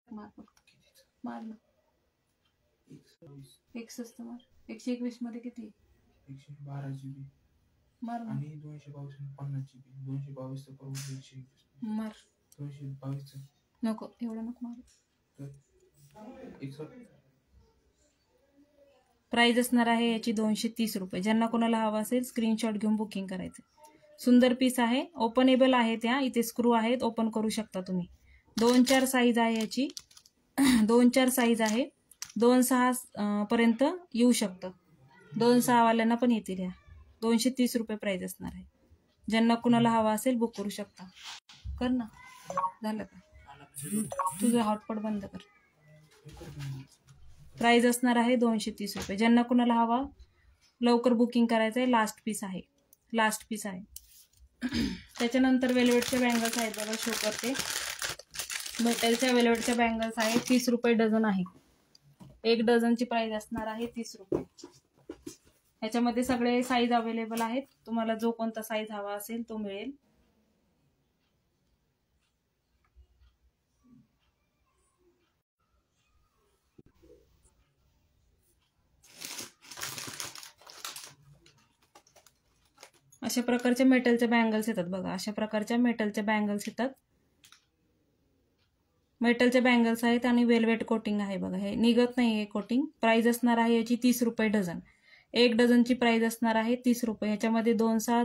मार ना. 121 मध्ये किती? 112 GB मार ना. आणि 222 50 GB. 222 तर करून 121 मार. 222 नको एवढं नको मारू. प्राइस असणार आहे याची 230 रुपये. ज्यांना कोणाला हवा असेल स्क्रीनशॉट घेऊन बुकिंग करायचं. सुंदर पीस आहे, ओपनेबल आहे. त्या इथे स्क्रू आहेत, ओपन करू शकता तुम्ही. 2-4 साईज आहे याची. 2-4 साईज आहे. 2-6 पर्यंत येऊ शकतं. 2-6 वाल्यांना पण येतील. ह्या 230 रुपये प्राइस असणार आहे. ज्यांना कुणाला हवा असेल बुक करू शकता. कर ना, झालं का तुझं हॉटपॉट बंद कर. प्राइस असणार आहे 230 रुपये. ज्यांना कुणाला हवा लवकर बुकिंग करायचं आहे. लास्ट पीस आहे, लास्ट पीस आहे. त्याच्यानंतर वेल्वेटच्या बँगल्स आहेत बघा, शो करते. मेटलच्या वेल्वेटच्या बँगल्स आहेत. 30 रुपये डझन आहे. 1 डझनची प्राइस असणार आहे 30 रुपये. ह्याच्यामध्ये सगळे साईज अवेलेबल आहेत. तुम्हाला जो कोणता साईज हवा असेल तो मिळेल. अशा प्रकारच्या मेटलच्या बँगल्स येतात बघा. अशा प्रकारच्या मेटलच्या बँगल्स येतात. मेटलच्या बँगल्स आहेत आणि वेल्वेट कोटिंग आहे बघा. हे निघत नाही हे कोटिंग. प्राइस असणार आहे याची 30 रुपये डझन. 1 डझनची प्राइस असणार आहे 30 रुपये. ह्याच्यामध्ये 2-6,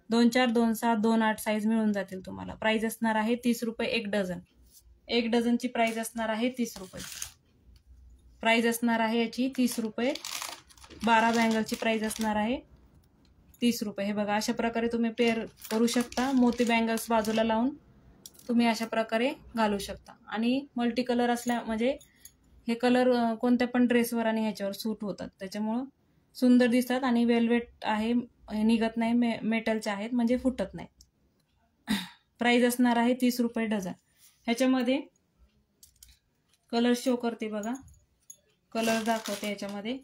2-4, 2-7, 2-8 साईज मिळून जातील तुम्हाला. प्राइस असणार आहे 30 रुपये 1 डझन. 1 डझनची प्राइस असणार आहे 30 रुपये. प्राइस असणार आहे याची 30 रुपये. 12 बँगलची प्राइस असणार आहे 30 रुपये. हे बघा, अशा प्रकारे तुम्ही पेअर करू शकता. मोती बँगल्स बाजूला लावून तुम्ही अशा प्रकारे घालू शकता. आणि मल्टी कलर असल्या म्हणजे हे कलर कोणत्या पण ड्रेसवर आणि ह्याच्यावर सूट होतात. त्याच्यामुळं सुंदर दिसतात. आणि वेल्वेट आहे, निघत नाही. मेटलचे आहेत म्हणजे फुटत नाही. प्राइस असणार आहे 30 रुपये डझन. ह्याच्यामध्ये कलर शो करते बघा, कलर दाखवते ह्याच्यामध्ये.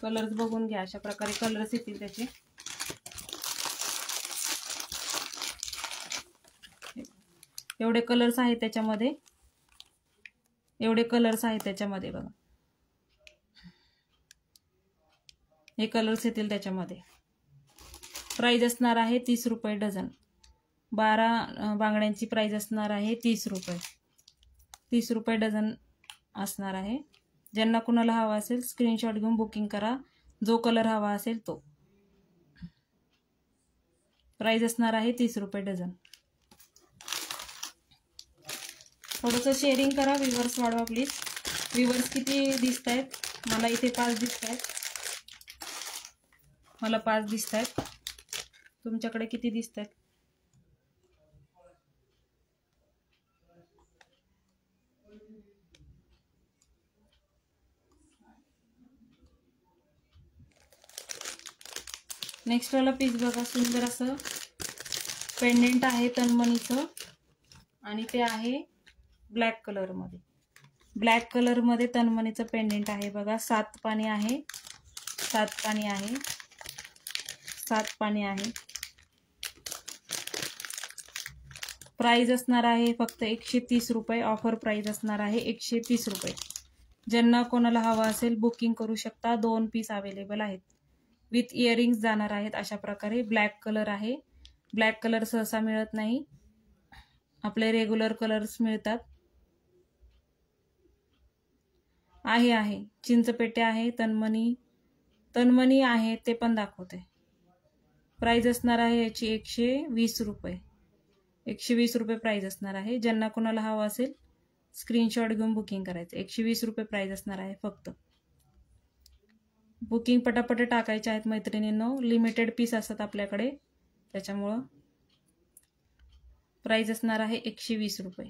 कलर्स बघून घ्या. अशा प्रकारे कलर्स येतील त्याचे. एवढे कलर्स आहेत त्याच्यामध्ये. एवढे कलर्स आहेत त्याच्यामध्ये बघा. हे कलर्स येतील त्याच्यामध्ये. प्राइस असणार आहे 30 रुपये डझन. 12 बांगड्यांची प्राइस असणार आहे 30 रुपये. 30 रुपये डझन असणार आहे. ज्यांना कुणाला हवा असेल स्क्रीनशॉट घेऊन बुकिंग करा. जो कलर हवा असेल तो. प्राइस असणार आहे 30 रुपये डझन. थोडंसं शेअरिंग करा. व्ह्यूवर्स वाढवा प्लीज. व्ह्यूवर्स किती दिसत आहेत? मला इथे 5 दिसत आहेत. मला 5 दिसत आहेत. तुमच्याकडे किती दिसत आहेत? नेक्स्ट वाला पीस बघा. सुंदर असं पेंडेंट आहे तन्मणीचं. आणि ते आहे ब्लॅक कलरमध्ये. ब्लॅक कलरमध्ये तन्मणीचं पेंडेंट आहे बघा. 7 पाणी आहे. 7 पाणी आहे. 7 पाणी आहे. प्राइस असणार आहे फक्त 130 रुपये. ऑफर प्राइस असणार आहे 130 रुपये. ज्यांना कोणाला हवा असेल बुकिंग करू शकता. 2 पीस अवेलेबल आहेत. विथ इयरिंग्स जाणार आहेत. अशा प्रकारे ब्लॅक कलर आहे. ब्लॅक कलर सहसा मिळत नाही. आपले रेग्युलर कलर्स मिळतात. आहे चिंचपेटे आहे. तन्मणी आहे ते पण दाखवते. प्राइस असणार आहे याची 120 रुपये. 120 रुपये प्राइस असणार आहे. ज्यांना कोणाला हवा असेल स्क्रीनशॉट घेऊन बुकिंग करायचं. 120 रुपये प्राइस असणार आहे फक्त. बुकिंग पटापट टाकायचे आहेत मैत्रिणींनो. लिमिटेड पीस असतात आपल्याकडे, त्याच्यामुळं प्राइस असणार आहे 120 रुपये.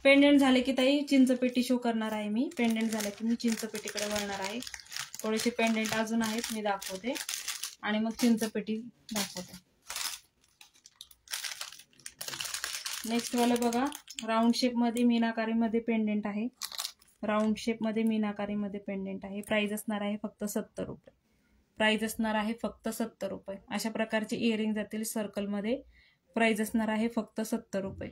पेंडेंट झाले की ताई चिंचपेटी शो करणार आहे मी. पेंडेंट झाले की मी चिंचपेटीकडे वळणार आहे. थोडेसे पेंडेंट अजून आहेत, मी दाखवते आणि मग चिंचपेटी दाखवते. नेक्स्ट वाला बघा, राऊंड शेपमध्ये मीनाकारीमध्ये पेंडेंट आहे. राऊंड शेपमध्ये मीनाकारीमध्ये पेंडेंट आहे. प्राइस असणार आहे फक्त 70 रुपये. प्राइस असणार आहे फक्त 70 रुपये. अशा प्रकारचे इयरिंग जातील सर्कलमध्ये. प्राइस असणार आहे फक्त 70 रुपये.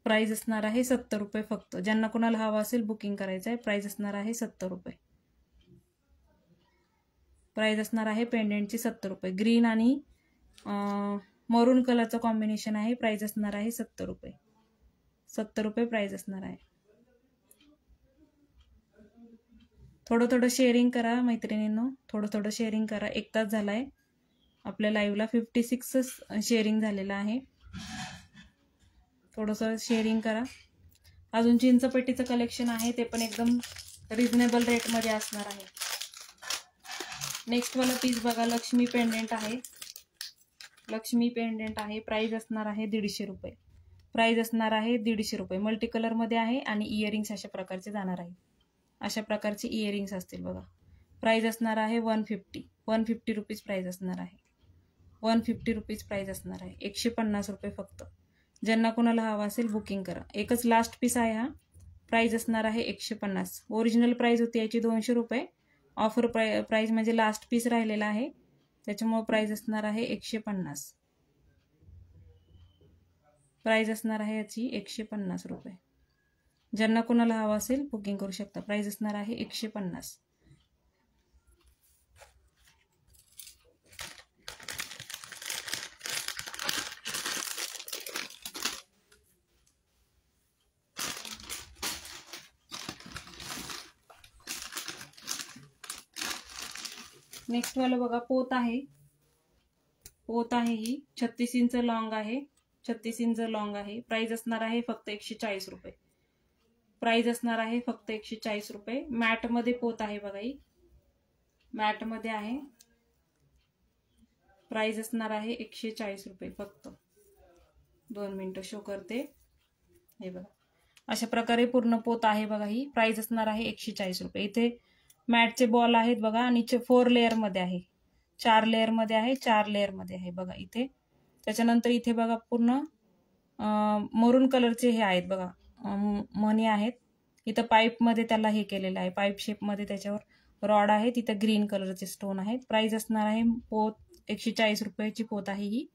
प्राइस असणार आहे 70 रुपये फक्त. ज्यांना कोणाला हवा असेल बुकिंग करायचं आहे. प्राइस असणार आहे 70 रुपये. प्राइस असणार आहे पेंडेंटची 70 रुपये. ग्रीन आणि मरून कलरचं कॉम्बिनेशन आहे. प्राइस असणार आहे 70 रुपये. 70 रुपये प्राइस असणार आहे. थोडं शेअरिंग करा मैत्रिणींनो, थोडं शेअरिंग करा. 1 तास झालाय आपल्या लाईव्हला, 56 शेअरिंग झालेलं आहे. थोडंसं शेअरिंग करा. अजून चिंचपेटीचं कलेक्शन आहे, ते पण एकदम रिझनेबल रेटमध्ये असणार आहे. नेक्स्ट वाला पीस बघा, लक्ष्मी पेंडेंट आहे. लक्ष्मी पेंडेंट आहे. प्राइस असणार आहे 150 रुपये. प्राइस असणार आहे 150 रुपये. मल्टी कलरमध्ये आहे आणि इयरिंग्स अशा प्रकारचे जाणार आहे. अशा प्रकारचे इयरिंग्स असतील बघा. प्राइस असणार आहे 150 रुपीज प्राइस असणार आहे. 150 रुपीज प्राइस असणार आहे. 150 रुपये फक्त. ज्यांना कोणाला हवा असेल बुकिंग करा. एकच लास्ट पीस आहे हा. प्राइस असणार आहे 150. ओरिजिनल प्राइस होती याची 200 रुपये. ऑफर प्राइस म्हणजे लास्ट पीस राहिलेला आहे, त्याच्यामुळे प्राइस असणार आहे 150. प्राइस असणार आहे याची 150 रुपये. ज्यांना कोणाला हवा असेल बुकिंग करू शकता. प्राइस असणार आहे 150. नेक्स्ट वाला बघा, पोत आहे. पोत आहे ही 36 इंच लॉंग आहे. 36 इंच लॉंग आहे. प्राइस असणार आहे फक्त 140 रुपये. प्राइस असणार आहे फक्त 140 रुपये. मॅट मध्ये पोत आहे बघा, ही मॅट मध्ये आहे. प्राइस असणार आहे 140 रुपये फक्त. 2 मिनिटं शो करते. हे बघा, अशा प्रकारे पूर्ण पोत आहे बघा ही. प्राइस असणार आहे 140 रुपये. इथे मॅटचे बॉल आहेत बघा आणि 4 लेअर मध्ये आहे. 4 लेअर मध्ये आहे. 4 लेअर मध्ये आहे बघा इथे. त्याच्यानंतर इथे बघा पूर्ण मरून कलरचे हे आहेत बघा, मणी आहेत. इथं पाईप मध्ये त्याला हे केलेलं आहे, पाईप शेप मध्ये त्याच्यावर रॉड आहे. तिथं ग्रीन कलरचे स्टोन आहेत. प्राइस असणार आहे पोत 140 रुपयाची पोत आहे ही.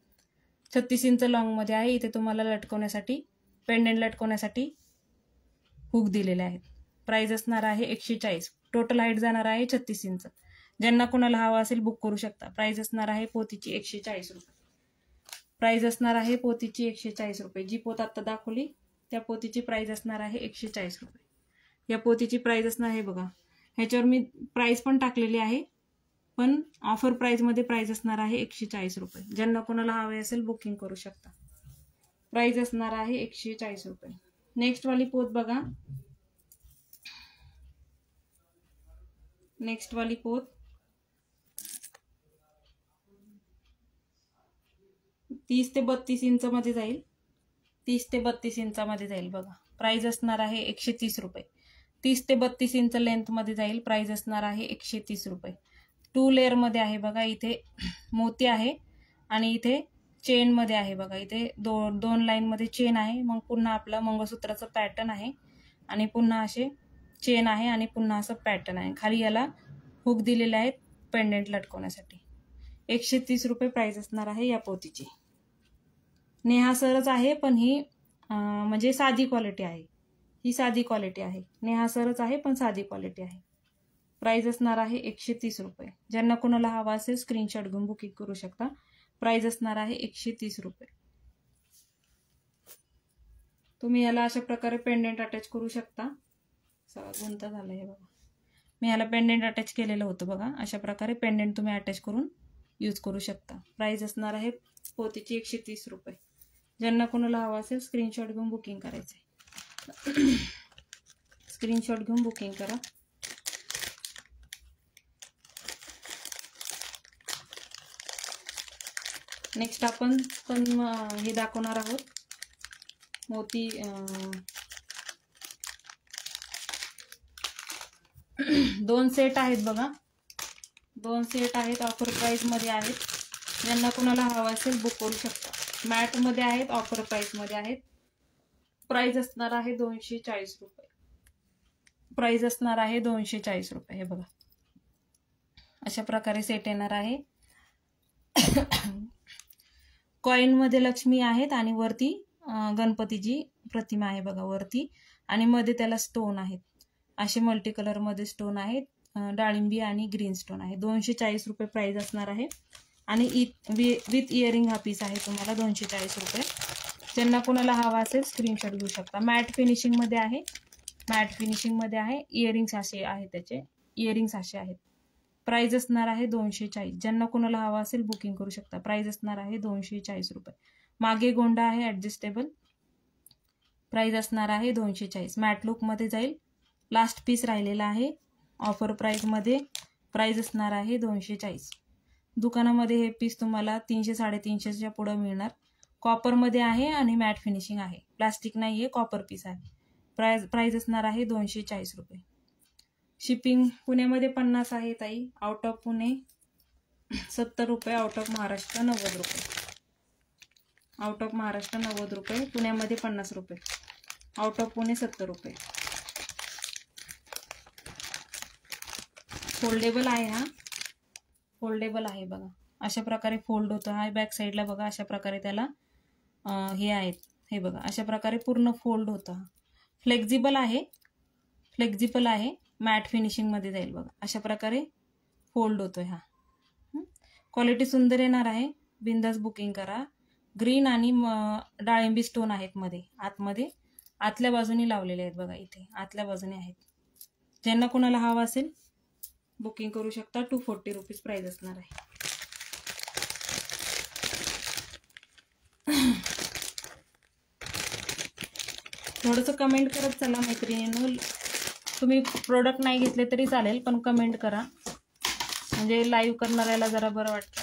36 इंच लॉंग मध्ये आहे. इथे तुम्हाला लटकवण्यासाठी, पेंडेंट लटकवण्यासाठी हुक दिलेले आहेत. प्राइस असणार आहे 140. टोटल हाईट जाणार आहे 36 इंच. ज्यांना कोणाला हवा असेल बुक करू शकता. प्राइस असणार आहे पोतीची 140 रुपये. प्राइस असणार आहे पोतीची 140 रुपये. जी पोत आता दाखवली त्या पोतीची प्राइस असणार आहे 140 रुपये. या पोतीची प्राइस असणार आहे बघा. ह्याच्यावर मी प्राइस पण टाकलेली आहे, पण ऑफर प्राइस मध्ये प्राइस असणार आहे 140 रुपये. ज्यांना कोणाला हवे असेल बुकिंग करू शकता. प्राइस असणार आहे 140 रुपये. नेक्स्ट वाली पोत बघा. नेक्स्ट वाली पोत 30 ते 32 इंच मध्ये जाईल. 30 ते 32 इंचामध्ये जाईल बघा. प्राइस असणार आहे 130 रुपये. 30 ते 32 इंच लेंथ मध्ये जाईल. प्राइस असणार आहे 130 रुपये. 2 लेअर मध्ये आहे बघा. इथे मोती आहे आणि इथे चेन मध्ये आहे बघा. इथे दोन लाईन मध्ये चेन आहे. मग पुन्हा आपला मंगळसूत्राचं पॅटर्न आहे आणि पुन्हा असे चेन आहे आणि पुन्हा असं पॅटर्न आहे. खाली याला हुक दिलेले आहेत पेंडेंट लटकवण्यासाठी. 130 रुपये प्राइस असणार आहे या पोतीची. नेहा सरच आहे, पण ही म्हणजे साधी क्वालिटी आहे. ही साधी क्वालिटी आहे. नेहा सरच आहे पण साधी क्वालिटी आहे. प्राइस असणार आहे 130 रुपये. ज्यांना कोणाला हवा असेल स्क्रीनशॉट घेऊन बुकिंग करू शकता. प्राइस असणार आहे 130 रुपये. तुम्ही याला अशा प्रकारे पेंडेंट अटॅच करू शकता. सगळा गुंता झाला हे बघा. मी याला पेंडेंट अटॅच केलेलं होतं बघा. अशा प्रकारे पेंडेंट तुम्ही अटॅच करून यूज करू शकता. प्राइस असणार आहे पोतीची 130 रुपये. ज्यांना कोणाला हवा असेल स्क्रीनशॉट घेऊन बुकिंग करायचंय. स्क्रीनशॉट घेऊन बुकिंग करा. नेक्स्ट आपण पण हे दाखवणार आहोत. मोती 2 सेट आहेत बघा. 2 सेट आहेत. ऑफर प्राइस मध्ये आहेत. ज्यांना कोणाला हवा असेल बुक करू शकता. मॅट मध्ये आहेत. ऑफर प्राइस मध्ये आहेत. प्राइस असणार आहे 240 रुपये. प्राइस असणार आहे 240 रुपये. हे बघा अशा प्रकारे सेट येणार आहे. कॉइन मध्ये लक्ष्मी आहेत आणि वरती गणपतीची प्रतिमा आहे बघा वरती, आणि मध्ये त्याला स्टोन आहेत. असे मल्टी कलर मध्ये स्टोन आहेत. डाळिंबी आणि ग्रीन स्टोन आहे. 240 रुपये प्राईज असणार आहे. आणि विथ इयरिंग हा पीस आहे तुम्हाला 240 रुपये. ज्यांना कोणाला हवा असेल स्क्रीनशॉट घेऊ शकता. मॅट फिनिशिंगमध्ये आहे, मॅट फिनिशिंगमध्ये आहे. इयरिंग्स असे आहे, त्याचे इयरिंग्स असे आहेत. प्राईज असणार आहे 240. ज्यांना कोणाला हवा असेल बुकिंग करू शकता. प्राईज असणार आहे 240 रुपये. मागे गोंडा आहे ॲडजस्टेबल. प्राईज असणार आहे 240. मॅट लुकमध्ये जाईल. लास्ट पीस राहिलेला आहे ऑफर प्राईजमध्ये. प्राईज असणार आहे 240. दुकानामध्ये हे पीस तुम्हाला 300-350च्या पुढं मिळणार. कॉपरमध्ये आहे आणि मॅट फिनिशिंग आहे. प्लास्टिक नाही आहे, कॉपर पीस आहे. प्राईज असणार आहे 240 रुपये. शिपिंग पुण्यामध्ये 50 आहे ताई. आउट ऑफ पुणे 70 रुपये. आउट ऑफ महाराष्ट्र 90 रुपये. आउट ऑफ महाराष्ट्र 90 रुपये. पुण्यामध्ये 50 रुपये. आउट ऑफ पुणे 70 रुपये. फोल्डेबल आहे हा. फोल्डेबल आहे बघा. अशा प्रकारे फोल्ड होतं. हा बॅक साईडला बघा अशा प्रकारे त्याला हे आहेत. हे बघा अशा प्रकारे पूर्ण फोल्ड होतं. फ्लेक्झिबल आहे. फ्लेक्झिबल आहे. मॅट फिनिशिंगमध्ये जाईल बघा. अशा प्रकारे फोल्ड होतोय हा. क्वालिटी सुंदर येणार आहे. बिंदास बुकिंग करा. ग्रीन आणि डाळिंबी स्टोन आहेत मध्ये, आतमध्ये आतल्या बाजूनी लावलेले आहेत बघा. इथे आतल्या बाजूने आहेत. ज्यांना कोणाला हवा असेल बुकिंग करू शकता. 240 रुपीज प्राईज असणार आहे. थोडंसं कमेंट करत चला मैत्रिणींनो. तुम्ही प्रोडक्ट नाही घेतले तरी चालेल, पण कमेंट करा म्हणजे लाईव्ह करणाऱ्याला जरा बरं वाटतं.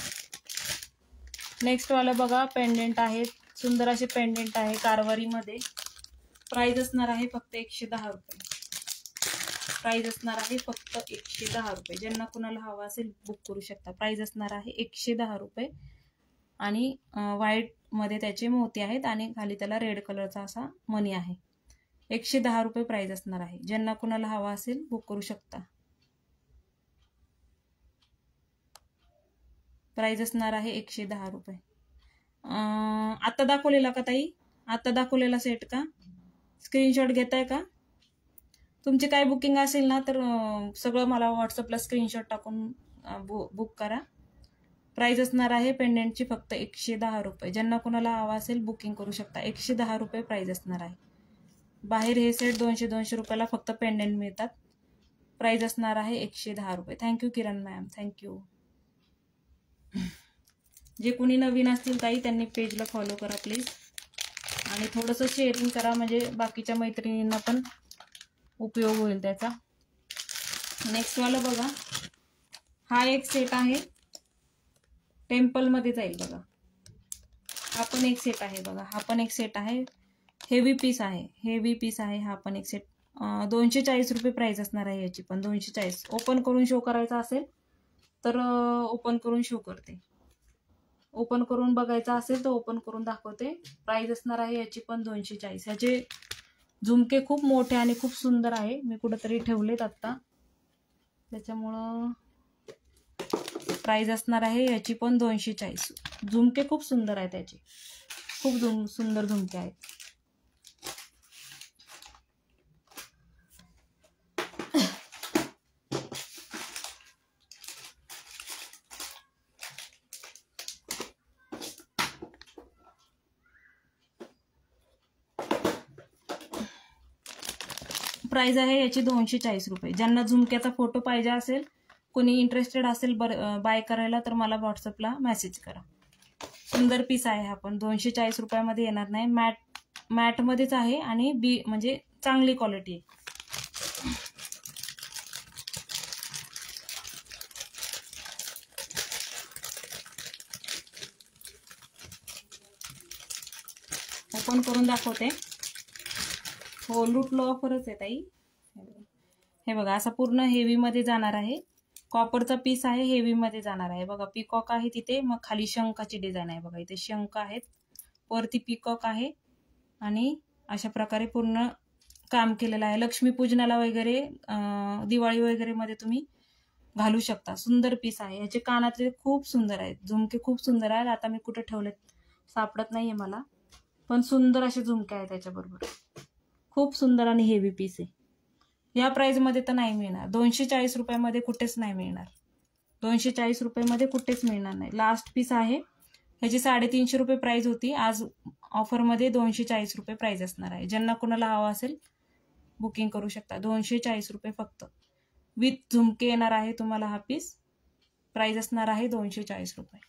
नेक्स्ट वाला बघा पेंडेंट आहेत. सुंदर असे पेंडेंट आहे कारवारीमध्ये. प्राईज असणार आहे फक्त 110 रुपये. प्राईज असणार आहे फक्त 110 रुपये. ज्यांना कुणाला हवा असेल बुक करू शकता. प्राईज असणार आहे 110 रुपये. आणि व्हाईटमध्ये त्याचे मोती आहेत आणि खाली त्याला रेड कलरचा असा मणी आहे. 110 रुपये प्राईज असणार आहे. ज्यांना कुणाला हवा असेल बुक करू शकता. प्राईज असणार आहे 110 रुपये. आता दाखवलेला का ताई? आता दाखवलेला सेट का? स्क्रीनशॉट घेताय का? तुमची काय बुकिंग असेल ना तर सगळं मला व्हॉट्सअपला स्क्रीनशॉट टाकून बुक करा. प्राईज असणार आहे पेंडेंटची फक्त 110 रुपये. ज्यांना कोणाला हवा असेल बुकिंग करू शकता. 110 रुपये प्राईज असणार आहे. बाहेर हे सेट 200-200 रुपयाला फक्त पेंडेंट मिळतात. प्राईज असणार आहे 110 रुपये. थँक्यू किरण मॅम, थँक्यू. जे कोणी नवीन असतील ताई त्यांनी पेजला फॉलो करा प्लीज. आणि थोडंसं शेअरिंग करा म्हणजे बाकीच्या मैत्रिणींना पण उपयोग होईल त्याचा. नेक्स्टवाला बघा. हा एक सेट आहे. टेम्पलमध्ये जाईल बघा. हा पण एक सेट आहे बघा. हा पण एक सेट आहे. हेवी पीस आहे. हेवी पीस आहे हा पण एक सेट. 240 रुपये प्राईस असणार आहे याची पण. 240. ओपन करून शो करायचा असेल तर ओपन करून शो करते. ओपन करून बघायचा असेल तर ओपन करून दाखवते. प्राईस असणार आहे याची पण 240. याचे झुमके खूप मोठे आणि खूप सुंदर आहे. मी कुठेतरी ठेवलेत आत्ता, त्याच्यामुळं प्राईस असणार आहे याची पण 240. झुमके खूप सुंदर आहेत त्याचे. खूप सुंदर झुमके आहेत. प्राइस आहे याची 240 रुपये. ज्यांना झुमक्याचा फोटो पाहिजे असेल, कोणी इंटरेस्टेड असेल बाय करायला तर मला व्हॉट्सअपला मेसेज करा. सुंदर पीस आहे हा पण. 240 रुपयामध्ये येणार नाही. मॅटमध्येच आहे आणि म्हणजे चांगली क्वालिटी आहे. ओपन करून दाखवते. हो, लूटलो ऑफरच आहे ताई. हे बघा असा पूर्ण हेवी मध्ये जाणार आहे. कॉपरचा पीस आहे, हेवी मध्ये जाणार आहे. बघा पिकॉक आहे तिथे, मग खाली शंखाची डिझाईन आहे. बघा इथे शंख आहेत, वरती पिकॉक आहे आणि अशा प्रकारे पूर्ण काम केलेलं आहे. लक्ष्मीपूजनाला वगैरे, दिवाळी वगैरे मध्ये तुम्ही घालू शकता. सुंदर पीस आहे. याचे कानातले खूप सुंदर आहेत, झुमके खूप सुंदर आहेत. आता मी कुठे ठेवलेत सापडत नाहीये मला, पण सुंदर असे झुमके आहेत त्याच्याबरोबर. खूप सुंदर आणि हेवी पीस आहे. या प्राईजमध्ये तर नाही मिळणार. 240 रुपयामध्ये कुठेच नाही मिळणार. 240 रुपयामध्ये कुठेच मिळणार नाही. लास्ट पीस आहे. ह्याची 350 रुपये प्राईज होती. आज ऑफरमध्ये 240 रुपये प्राईज असणार आहे. ज्यांना कोणाला हवा असेल बुकिंग करू शकता. 240 रुपये फक्त. विथ झुमके येणार आहे तुम्हाला हा पीस. प्राईज असणार आहे 240 रुपये.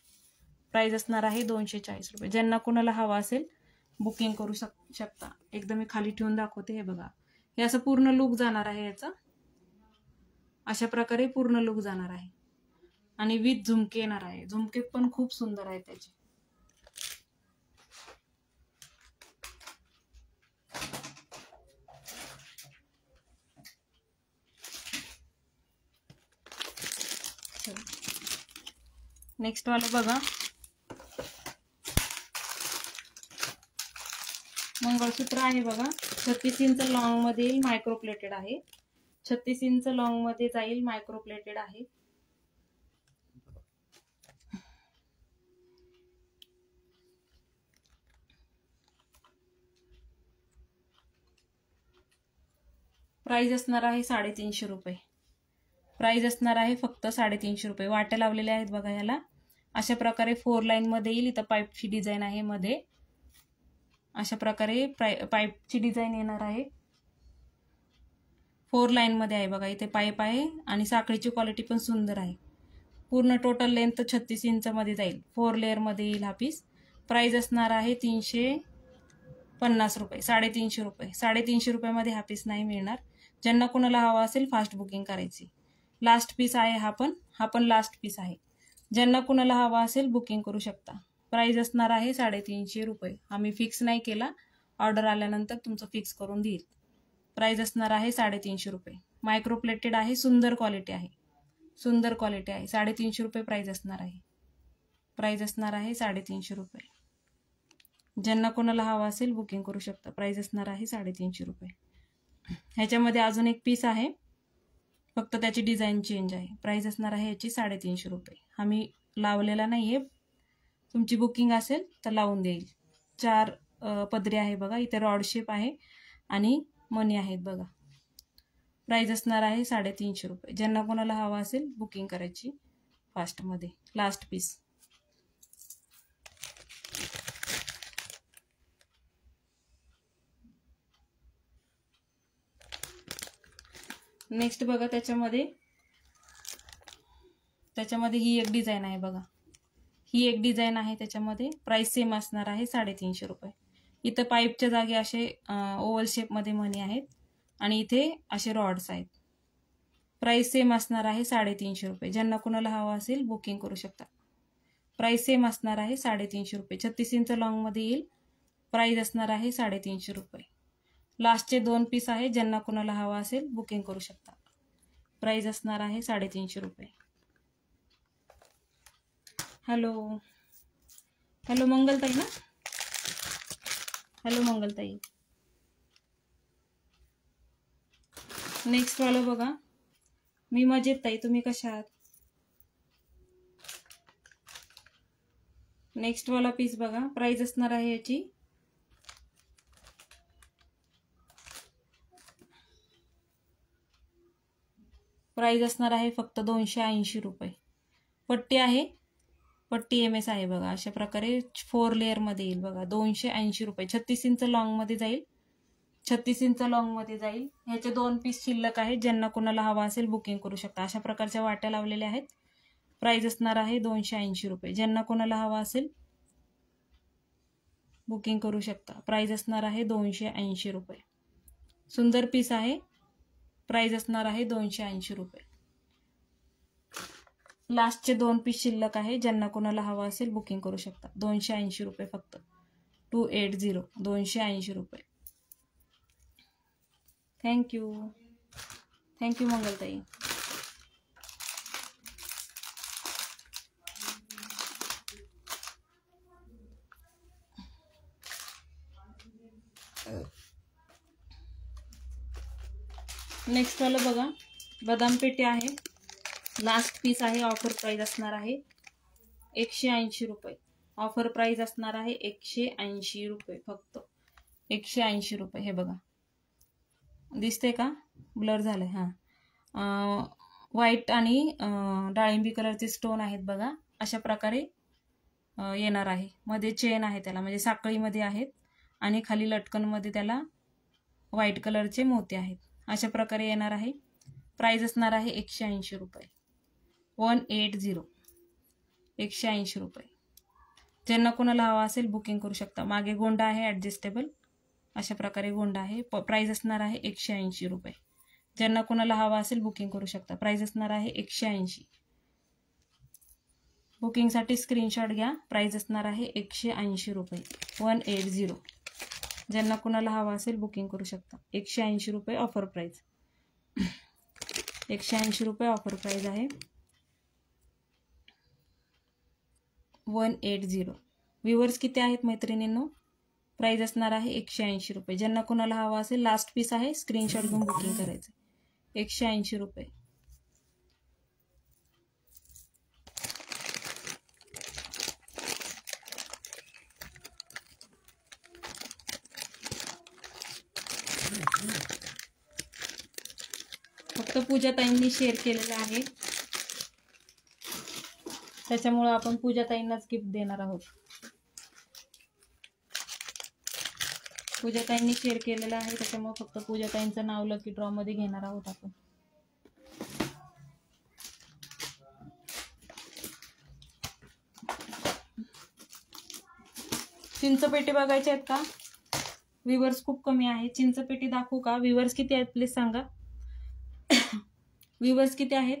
प्राईज असणार आहे 240 रुपये. ज्यांना कोणाला हवा असेल बुकिंग करू शकता. एकदम मी खाली ठेवून दाखवते. हे बघा, हे असं पूर्ण लुक जाणार आहे याचा. अशा प्रकारे पूर्ण लुक जाणार आहे आणि विथ झुमके येणार आहे. झुमके पण खूप सुंदर आहे त्याचे. नेक्स्ट वाला बघा, मंगळसूत्र आहे बघा. 36 इंच लॉंग मध्ये येईल, मायक्रो प्लेटेड आहे. 36 इंच लॉंग मध्ये जाईल, मायक्रो प्लेटेड आहे. प्राइस असणार आहे 350 रुपये. प्राइस असणार आहे फक्त 350 रुपये. वाट्या लावलेल्या आहेत बघा याला. अशा प्रकारे 4 लाईन मध्ये येईल. इथं पाईपची डिझाईन आहे मध्ये. अशा प्रकारे पाईपची डिझाईन येणार आहे. 4 लाईन मध्ये आहे बघा. इथे पाईप आहे आणि साखळीची क्वालिटी पण सुंदर आहे. पूर्ण टोटल लेंथ 36 इंच मध्ये जाईल. 4 लेअर मध्ये येईल हा पीस. प्राइस असणार आहे 350 रुपये. 350 रुपये. 350 रुपयामध्ये हा पीस नाही मिळणार. ज्यांना कोणाला हवा असेल फास्ट बुकिंग करायची. लास्ट पीस आहे हा पण लास्ट पीस आहे. ज्यांना कोणाला हवा असेल बुकिंग करू शकता. प्राइस असणार आहे 350 रुपये. आम्ही फिक्स नाही केला. ऑर्डर आल्यानंतर तुमचं फिक्स करून देईल. प्राइस असणार आहे 350 रुपये. मायक्रो प्लेटेड आहे. सुंदर क्वालिटी आहे. सुंदर क्वालिटी आहे. 350 रुपये प्राइस असणार आहे. प्राइस असणार आहे 350 रुपये. ज्यांना कोणाला हवा असेल बुकिंग करू शकता. प्राइस असणार आहे 350 रुपये. ह्याच्यामध्ये अजून एक पीस आहे. फक्त त्याची डिझाईन चेंज आहे. प्राइस असणार आहे याची 350 रुपये. आम्ही लावलेला नाहीये. तुमची बुकिंग असेल तर लावून देईल. 4 पदरी आहे बघा. इथे रॉड शेप आहे आणि मणी आहेत बघा. प्राइस असणार आहे 350 रुपये. ज्यांना कोणाला हवा असेल बुकिंग करायची फास्टमध्ये. Last piece. नेक्स्ट बघा, त्याच्यामध्ये ही एक डिझाईन आहे बघा. ही एक डिझाईन आहे त्याच्यामध्ये. प्राइस सेम असणार आहे 350 रुपये. इथं पाईपच्या जागी असे ओव्हल शेपमध्ये मणी आहेत आणि इथे असे रॉड्स आहेत. प्राइस सेम असणार आहे 350 रुपये. ज्यांना कोणाला हवा असेल बुकिंग करू शकता. प्राइस सेम असणार आहे 350 रुपये. 36 इंच लॉंगमध्ये येईल. प्राइस असणार आहे 350 रुपये. लास्टचे 2 पीस आहे. ज्यांना कोणाला हवा असेल बुकिंग करू शकता. प्राइस असणार आहे 350 रुपये. हॅलो मंगलताई ना. हॅलो मंगलताई. नेक्स्ट वाला बघा. मी मजेत ताई, तुम्ही कशा आहात? नेक्स्ट वाला पीस बघा. प्राइस असणार आहे याची प्राइस असणार आहे फक्त 280 रुपये. पट्टी आहे. पट्टी MS आहे बघा. अशा प्रकारे 4 लेअर मध्ये येईल बघा. 280 रुपये. 36 इंच लॉंग मध्ये जाईल. 36 इंच लॉंग मध्ये जाईल. ह्याचे 2 पीस शिल्लक आहेत. ज्यांना कोणाला हवा असेल बुकिंग करू शकता. अशा प्रकारच्या वाट्या लावलेल्या आहेत. प्राइस असणार आहे 280 रुपये. ज्यांना कोणाला हवा असेल बुकिंग करू शकता. प्राइस असणार आहे 280 रुपये. सुंदर पीस आहे. प्राइस असणार आहे 280 रुपये. लास्टचे 2 पीस शिल्लक आहे. ज्यांना कोणाला हवा असेल बुकिंग करू शकता. 280 रुपये फक्त. 280. 280 रुपये. थँक्यू. थँक्यू मंगलताई. नेक्स्ट वाला बघा. बदाम पेटी आहे. लास्ट पीस आहे. ऑफर प्राइस असणार आहे 180 रुपये. ऑफर प्राइस असणार आहे 180 रुपये फक्त. 180 रुपये. हे बघा. दिसते का? ब्लर झालं आहे. हां, व्हाईट आणि डाळिंबी कलरचे स्टोन आहेत बघा. अशा प्रकारे येणार आहे. मध्ये चेन आहे त्याला, म्हणजे साखळीमध्ये आहेत आणि खाली लटकनमध्ये त्याला व्हाईट कलरचे मोती आहेत. अशा प्रकारे येणार आहे. प्राईस असणार आहे 180 रुपये. 180, 180 रुपये. ज्यांना कोणाला हवा असेल बुकिंग करू शकता. मागे गोंडा आहे ॲडजस्टेबल, अशा प्रकारे गोंडा आहे. प्राईस असणार आहे 180 रुपये. ज्यांना कोणाला हवा असेल बुकिंग करू शकता. प्राईस असणार आहे 180. बुकिंगसाठी स्क्रीनशॉट घ्या. प्राईस असणार आहे 180 रुपये. 180. ज्यांना कोणाला हवा असेल बुकिंग करू शकता. 180 रुपये ऑफर प्राईस. 180 रुपये ऑफर प्राईस आहे. 180. व्ह्यूअर्स किती आहेत मैत्रिणींनो? प्राईस असणार आहे 180 रुपये. ज्यांना कोणाला हवा असेल, लास्ट पीस आहे, स्क्रीनशॉट घेऊन बुकिंग करायचं. 180 रुपये. फक्त पूजाताईंनी शेअर केलेलं आहे, त्याच्यामुळं आपण पूजाताईंनाच गिफ्ट देणार आहोत. पूजाताईंनी शेअर केलेलं आहे, त्याच्यामुळे फक्त पूजाताईंचं नाव लकी ड्रॉ मध्ये घेणार आहोत आपण. चिंचपेटी बघायचे आहेत का? व्ह्यूअर्स खूप कमी आहे. चिंचपेटी दाखवू का? व्ह्यूअर्स किती आहेत प्लीज सांगा. व्ह्यूअर्स किती आहेत?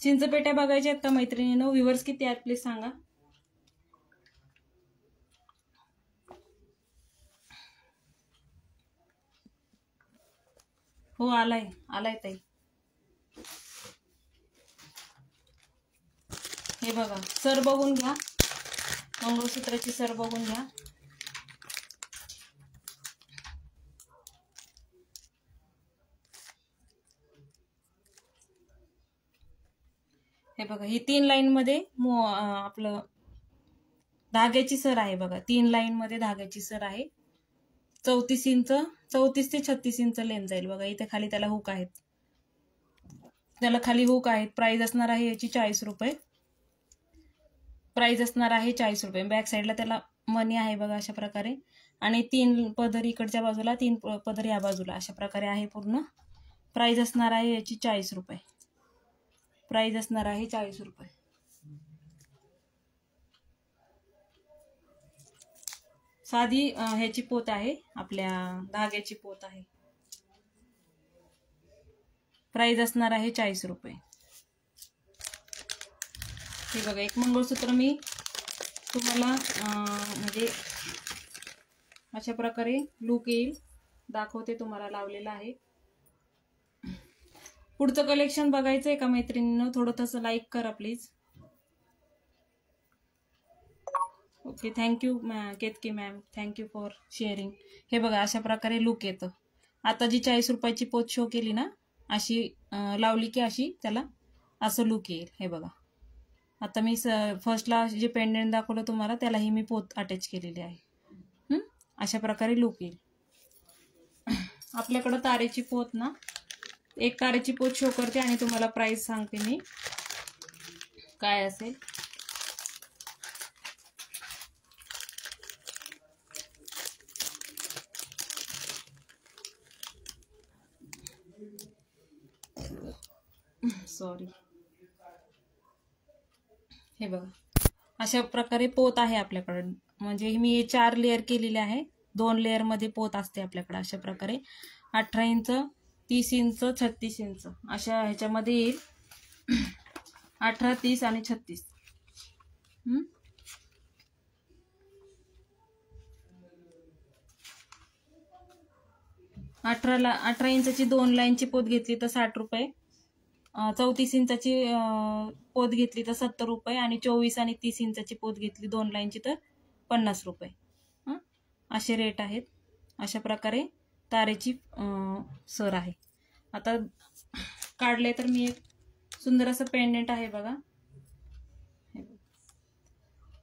चिंचपेट्या बघायच्या आहेत का मैत्रिणींनो? व्ह्यूअर्स किती आहेत प्लीज सांगा. हो, आलाय ताई. हे बघा, सर बघून घ्या. मंगळसूत्राची सर बघून घ्या. हे बघा, ही 3 लाईन मध्ये आपलं धाग्याची सर आहे बघा. 3 लाईन मध्ये धाग्याची सर आहे. 34 इंच, 34 ते 36 इंच लेंथ जाईल बघा. इथे खाली त्याला हुक आहेत, त्याला खाली हुक आहेत. प्राइस असणार आहे याची 40 रुपये. प्राइस असणार आहे 40 रुपये. बॅक साईडला त्याला मनी आहे बघा अशा प्रकारे, आणि 3 पदर इकडच्या बाजूला, 3 पदर या बाजूला, अशा प्रकारे आहे पूर्ण. प्राइस असणार आहे याची 40 रुपये. प्राइस असणार आहे 40 रुपये. साधी ह्याची पोत आहे, आपल्या धाग्याची पोत आहे. प्राइस असणार आहे 40 रुपये. हे बघा, एक मंगळसूत्र मी तुम्हाला म्हणजे अशा प्रकारे लुक येईल दाखवते तुम्हाला, लावलेला आहे. पुढचं कलेक्शन बघायचंय का मैत्रिणींनो? थोडंसं लाईक करा please. Okay, thank you Ketaki ma'am, thank you for sharing. हे बघा, अशा प्रकारे लुक येतं. आता जी 40 रुपयाची पोत शो केली ना, अशी लावली की अशी त्याला असं लुक येईल. हे बघा, आता मी फर्स्टला जे पेंडेंट दाखवलं तुम्हाला, त्यालाही मी पोत अटॅच केलेली आहे. अशा प्रकारे लुक येईल. आपल्याकडं तारेची पोत ना, एक तारेची पोत शो करते आणि तुम्हाला प्राइस सांगते मी काय असेल. सॉरी. हे बघा, अशा प्रकारे पोत आहे आपल्याकडे. म्हणजे मी 4 लेअर केलेले आहे. 2 लेअर मध्ये पोत असते आपल्याकडे. अशा प्रकारे 18 इंच, 30 इंच, 36 इंच अशा ह्याच्यामध्ये येईल. 18, 30 आणि 36. 18 इंचाची 2 लाईनची पोत घेतली तर 60 रुपये, 34 इंचाची पोत घेतली तर 70 रुपये आणि 24 आणि 30 इंचाची पोत घेतली 2 लाईनची तर 50 रुपये. असे रेट आहेत. अशा प्रकारे तारेची सर आहे. आता काढले तर मी एक सुंदर असं पेंडेंट आहे बघा,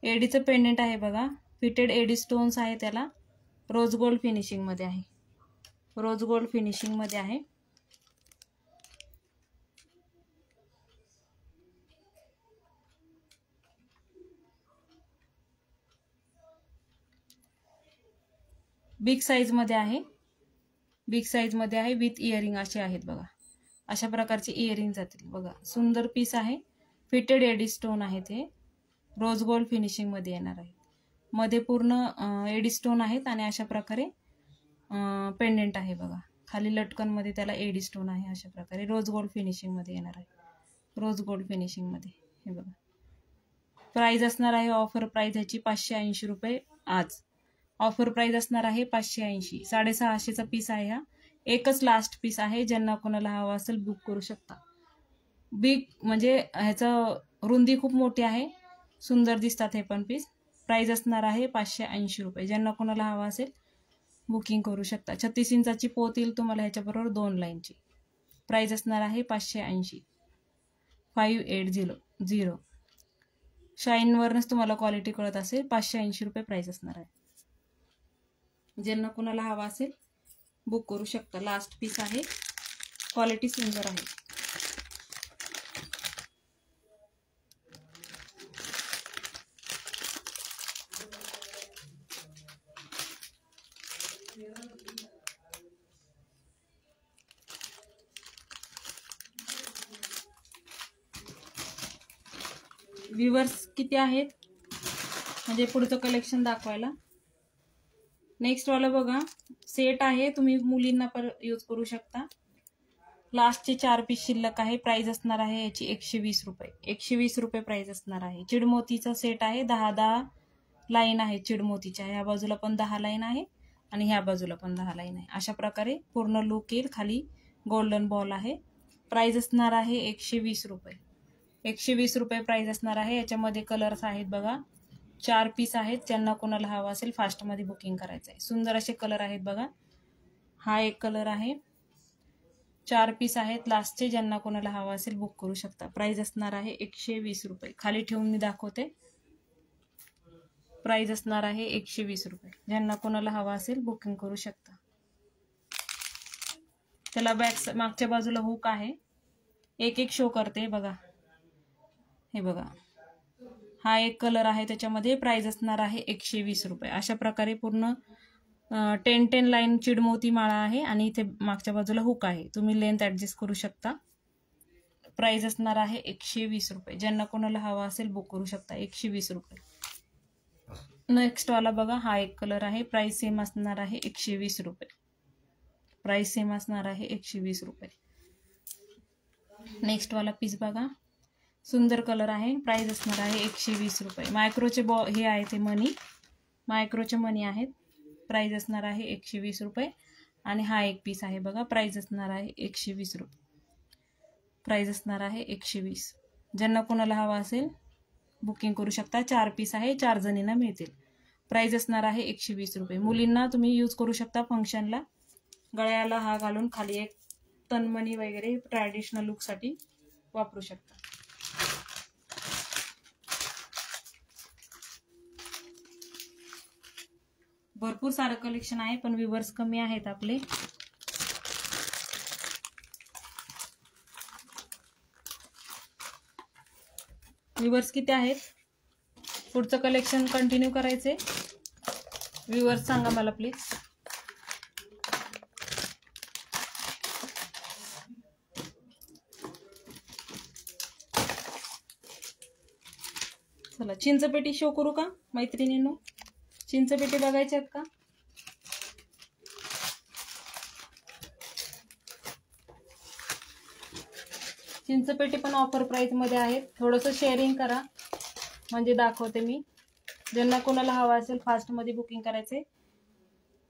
एडीचं पेंडेंट आहे बघा, फिटेड एडी स्टोन्स आहे, त्याला रोज गोल्ड फिनिशिंग मध्ये आहे, रोज गोल्ड फिनिशिंग मध्ये आहे. बिग साईज मध्ये आहे, बिग साईज मध्ये आहे, विथ इयरिंग असे आहेत बघा. अशा प्रकारचे इयरिंग जातील बघा. सुंदर पीस आहे, फिटेड एडी स्टोन आहे, ते रोज गोल्ड फिनिशिंग मध्ये येणार आहे. मध्ये पूर्ण एडी स्टोन आहेत आणि अशा प्रकारे पेंडेंट आहे बघा. खाली लटकन मध्ये त्याला एडी स्टोन आहे. अशा प्रकारे रोज गोल्ड फिनिशिंग मध्ये येणार आहे, रोज गोल्ड फिनिशिंग मध्ये. हे बघा, प्राइस असणार आहे, ऑफर प्राइस ह्याची 580 रुपये. आज ऑफर प्राइस असणार आहे 580. 650चा पीस आहे हा. एकच लास्ट पीस आहे. ज्यांना कोणाला हवा असेल बुक करू शकता. बिग म्हणजे ह्याचं रुंदी खूप मोठी आहे, सुंदर दिसतात हे पण पीस. प्राइस असणार आहे 580 रुपये. ज्यांना कोणाला हवा असेल बुकिंग करू शकता. 36 इंचाची पोत येईल तुम्हाला ह्याच्याबरोबर 2 लाईनची. प्राइस असणार आहे 580. 5800. शाईनवरच तुम्हाला क्वालिटी कळत असेल. 580 रुपये प्राइस असणार आहे. ज्यांना कोणाला हवा असेल बुक करू शकता. लास्ट पीस आहे, क्वालिटी सुंदर आहे. व्ह्यूअर्स किती आहेत म्हणजे पुढचं कलेक्शन दाखवायला. नेक्स्ट वाला बघा, सेट आहे, तुम्ही मुलींना पण यूज करू शकता. लास्टचे 4 पीस शिल्लक आहे. प्राइस असणार आहे याची 120 रुपये. 120 रुपये प्राइस असणार आहे. चिडमोतीचा सेट आहे. 10 लाईन आहे चिडमोतीच्या. ह्या बाजूला पण 10 लाईन आहे आणि ह्या बाजूला पण 10 लाईन आहे. अशा प्रकारे पूर्ण लुक येईल. खाली गोल्डन बॉल आहे. प्राइस असणार आहे 120 रुपये. 120 रुपये प्राइस असणार आहे. याच्यामध्ये कलर्स आहेत बघा, 4 पीस आहेत. ज्यांना कोणाला हवा असेल फास्टमध्ये बुकिंग करायचं आहे. सुंदर असे कलर आहेत बघा. हा एक कलर आहे. 4 पीस आहेत लास्टचे. ज्यांना कोणाला हवा असेल बुक करू शकता. प्राइस असणार आहे 120 रुपये. खाली ठेवून मी दाखवते. प्राइस असणार आहे 120 रुपये. ज्यांना कोणाला हवा असेल बुकिंग करू शकता. त्याला बॅक मागच्या बाजूला हुक आहे. एक एक शो करते बघा. हे बघा, हा एक कलर आहे त्याच्यामध्ये. प्राइस असणार आहे 120 रुपये. अशा प्रकारे पूर्ण 10 लाईन चिडमोती माळा आहे आणि इथे मागच्या बाजूला हुक आहे. तुम्ही लेंथ ऍडजस्ट करू शकता. प्राइस असणार आहे 120 रुपये. ज्यांना कोणाला हवा असेल बुक करू शकता. 120 रुपये. नेक्स्ट वाला बघा, हा एक कलर आहे. प्राइस सेम असणार आहे 120 रुपये. प्राइस सेम असणार आहे 120 रुपये. नेक्स्ट वाला पीस बघा, सुंदर कलर आहे. प्राइस असणार आहे 120 रुपये. मायक्रोचे हे आहे ते मनी, मायक्रोचे मनी आहेत. प्राइस असणार आहे 120 रुपये. आणि हा एक पीस आहे बघा. प्राइस असणार आहे 120 रुपये. प्राइस असणार आहे 120. ज्यांना कोणाला हवा असेल बुकिंग करू शकता. 4 पीस आहे, 4 जणींना मिळतील. प्राइस असणार आहे 120 रुपये. मुलींना तुम्ही यूज करू शकता फंक्शनला. गळ्याला हा घालून खाली एक तनमणी वगैरे ट्रॅडिशनल लुकसाठी वापरू शकता. भरपूर सारं कलेक्शन आहे पण व्ह्यूअर्स कमी आहेत आपले. व्ह्यूअर्स किती आहेत? पुढचं कलेक्शन कंटिन्यू करायचे. व्ह्यूअर्स सांगा मला प्लीज. चला, चिंचपेटी शो करू का मैत्रिणींनो? चिंचपेटी बघायचे आहेत का? चिंचपेटी पण ऑफर प्राइस मध्ये आहेत. थोडंसं शेअरिंग करा म्हणजे दाखवते मी. ज्यांना कोणाला हवा असेल फास्ट मध्ये बुकिंग करायचे.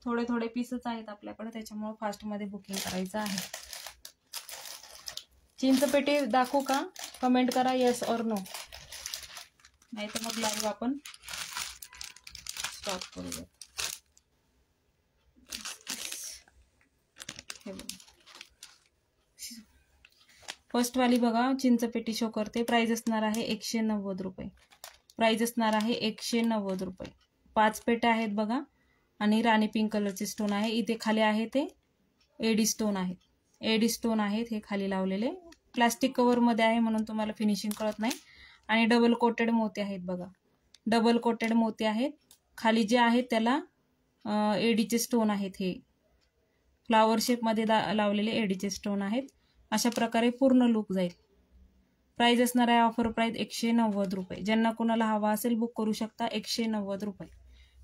थोडे थोडे पीसच आहेत आपल्याकडे, त्याच्यामुळे फास्टमध्ये बुकिंग करायचं आहे. चिंचपेटी दाखवू का? कमेंट करा येस और नो, नाही तर मग लाईव्ह आपण स्टॉप करूया. हे बघा, फर्स्टवाली बघा चिंचपेटी शो करते. प्राइस असणार आहे 190 रुपये. प्राइस असणार आहे 190 रुपये. 5 पेट्या आहेत बघा आणि राणी पिंक कलरचे स्टोन आहे. इथे खाली आहे ते एडी स्टोन आहेत. एडी स्टोन आहेत हे खाली लावलेले. प्लास्टिक कव्हरमध्ये आहे म्हणून तुम्हाला फिनिशिंग कळत नाही. आणि डबल कोटेड मोती आहेत बघा, डबल कोटेड मोती आहेत. खाली जे आहेत त्याला एडीचे स्टोन आहेत. हे फ्लावर शेपमध्ये लावलेले एडीचे स्टोन आहेत. अशा प्रकारे पूर्ण लुक जाईल. प्राइस असणार आहे ऑफर प्राइस 190 रुपये. ज्यांना कोणाला हवा असेल बुक करू शकता 190 रुपये.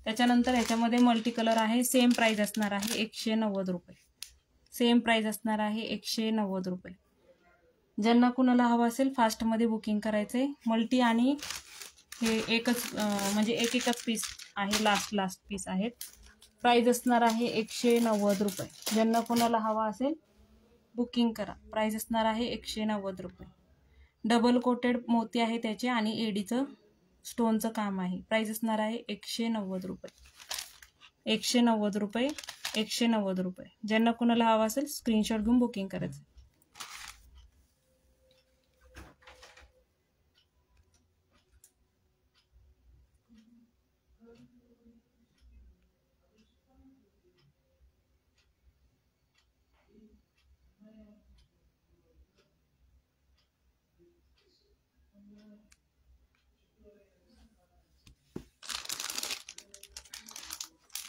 त्याच्यानंतर ह्याच्यामध्ये मल्टी कलर आहे. सेम प्राइस असणार आहे 190 रुपये. सेम प्राइस असणार आहे 190 रुपये. ज्यांना कोणाला हवा असेल फास्टमध्ये बुकिंग करायचंय. मल्टी आणि हे एकच म्हणजे एकच पीस आहे, लास्ट पीस आहेत. प्राइस असणार आहे 190 रुपये. ज्यांना कोणाला हवा असेल बुकिंग करा. प्राइस असणार आहे 190 रुपये. डबल कोटेड मोती आहे त्याचे आणि एडीचं स्टोनचं काम आहे. प्राइस असणार आहे 190 रुपये. 190 रुपये. 190 रुपये. ज्यांना कोणाला हवा असेल स्क्रीनशॉट घेऊन बुकिंग करायचं.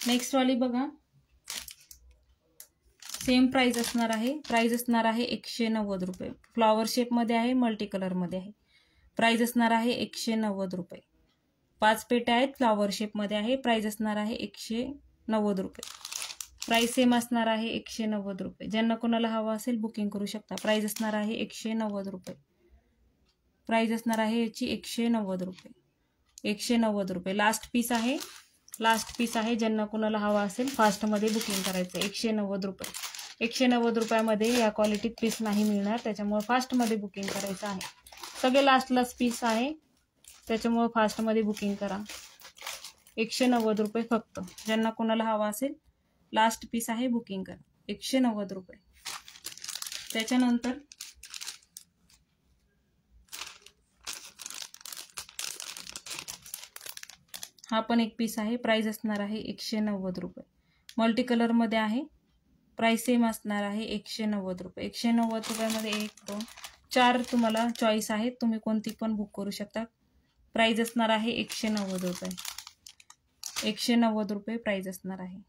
नेक्स्ट वाली बघा, सेम प्राइस असणार आहे. प्राइस असणार आहे 190 रुपये. फ्लॉवर शेपमध्ये आहे, मल्टी कलरमध्ये आहे. प्राइस असणार आहे 190 रुपये. 5 पेट्या आहेत, फ्लॉवर शेपमध्ये आहे. प्राइस असणार आहे 190 रुपये. प्राइस सेम असणार आहे 190 रुपये. ज्यांना कोणाला हवा असेल बुकिंग करू शकता. प्राइस असणार आहे 190 रुपये. प्राइस असणार आहे याची 190 रुपये. 190 रुपये. लास्ट पीस आहे, लास्ट पीस आहे. ज्यांना कोणाला हवा असेल फास्टमध्ये बुकिंग करायचं. 190 रुपये. 190 रुपयामध्ये या क्वालिटीत पीस नाही मिळणार, त्याच्यामुळे फास्टमध्ये बुकिंग करायचं आहे. सगळे लास्ट पीस आहे, त्याच्यामुळे फास्टमध्ये बुकिंग करा. 190 रुपये फक्त. ज्यांना कोणाला हवा असेल लास्ट पीस आहे बुकिंग करा. 190 रुपये. त्याच्यानंतर हा पण एक पीस आहे. प्राइस असणार आहे 190 रुपये. मल्टी कलरमध्ये आहे. प्राइस सेम असणार आहे 190 रुपये. 190 रुपयामध्ये 1 2 4 तुम्हाला चॉईस आहेत, तुम्ही कोणती पण बुक करू शकता. प्राइस असणार आहे 190 रुपये. 190 रुपये प्राइस असणार आहे.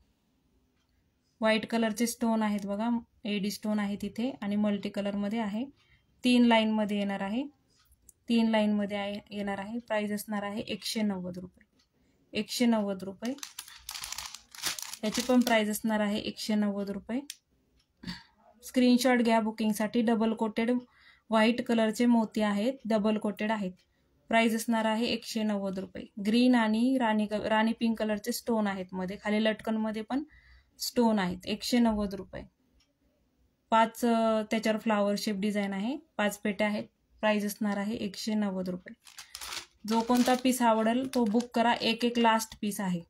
व्हाईट कलरचे स्टोन आहेत बघा, एडी स्टोन आहे तिथे आणि मल्टी कलरमध्ये आहे. 3 लाईनमध्ये येणार आहे. 3 लाईनमध्ये येणार आहे. प्राइस असणार आहे 190 रुपये. 190 रुपये. याची पण प्राइस असणार आहे 190 रुपये. स्क्रीनशॉट घ्या बुकिंगसाठी. डबल कोटेड व्हाईट कलरचे मोती आहेत, डबल कोटेड आहेत. प्राइस असणार आहे 190 रुपये. ग्रीन आणि राणी पिंक कलरचे स्टोन आहेत मध्ये, खाली लटकनमध्ये पण स्टोन आहेत. 190 रुपये. 5 त्याच्यावर फ्लावर शेप डिझाईन आहे. 5 पेट्या आहेत. प्राइस असणार आहे 190 रुपये. जो कोणता पीस आवडेल तो बुक करा. एक लास्ट पीस आहे.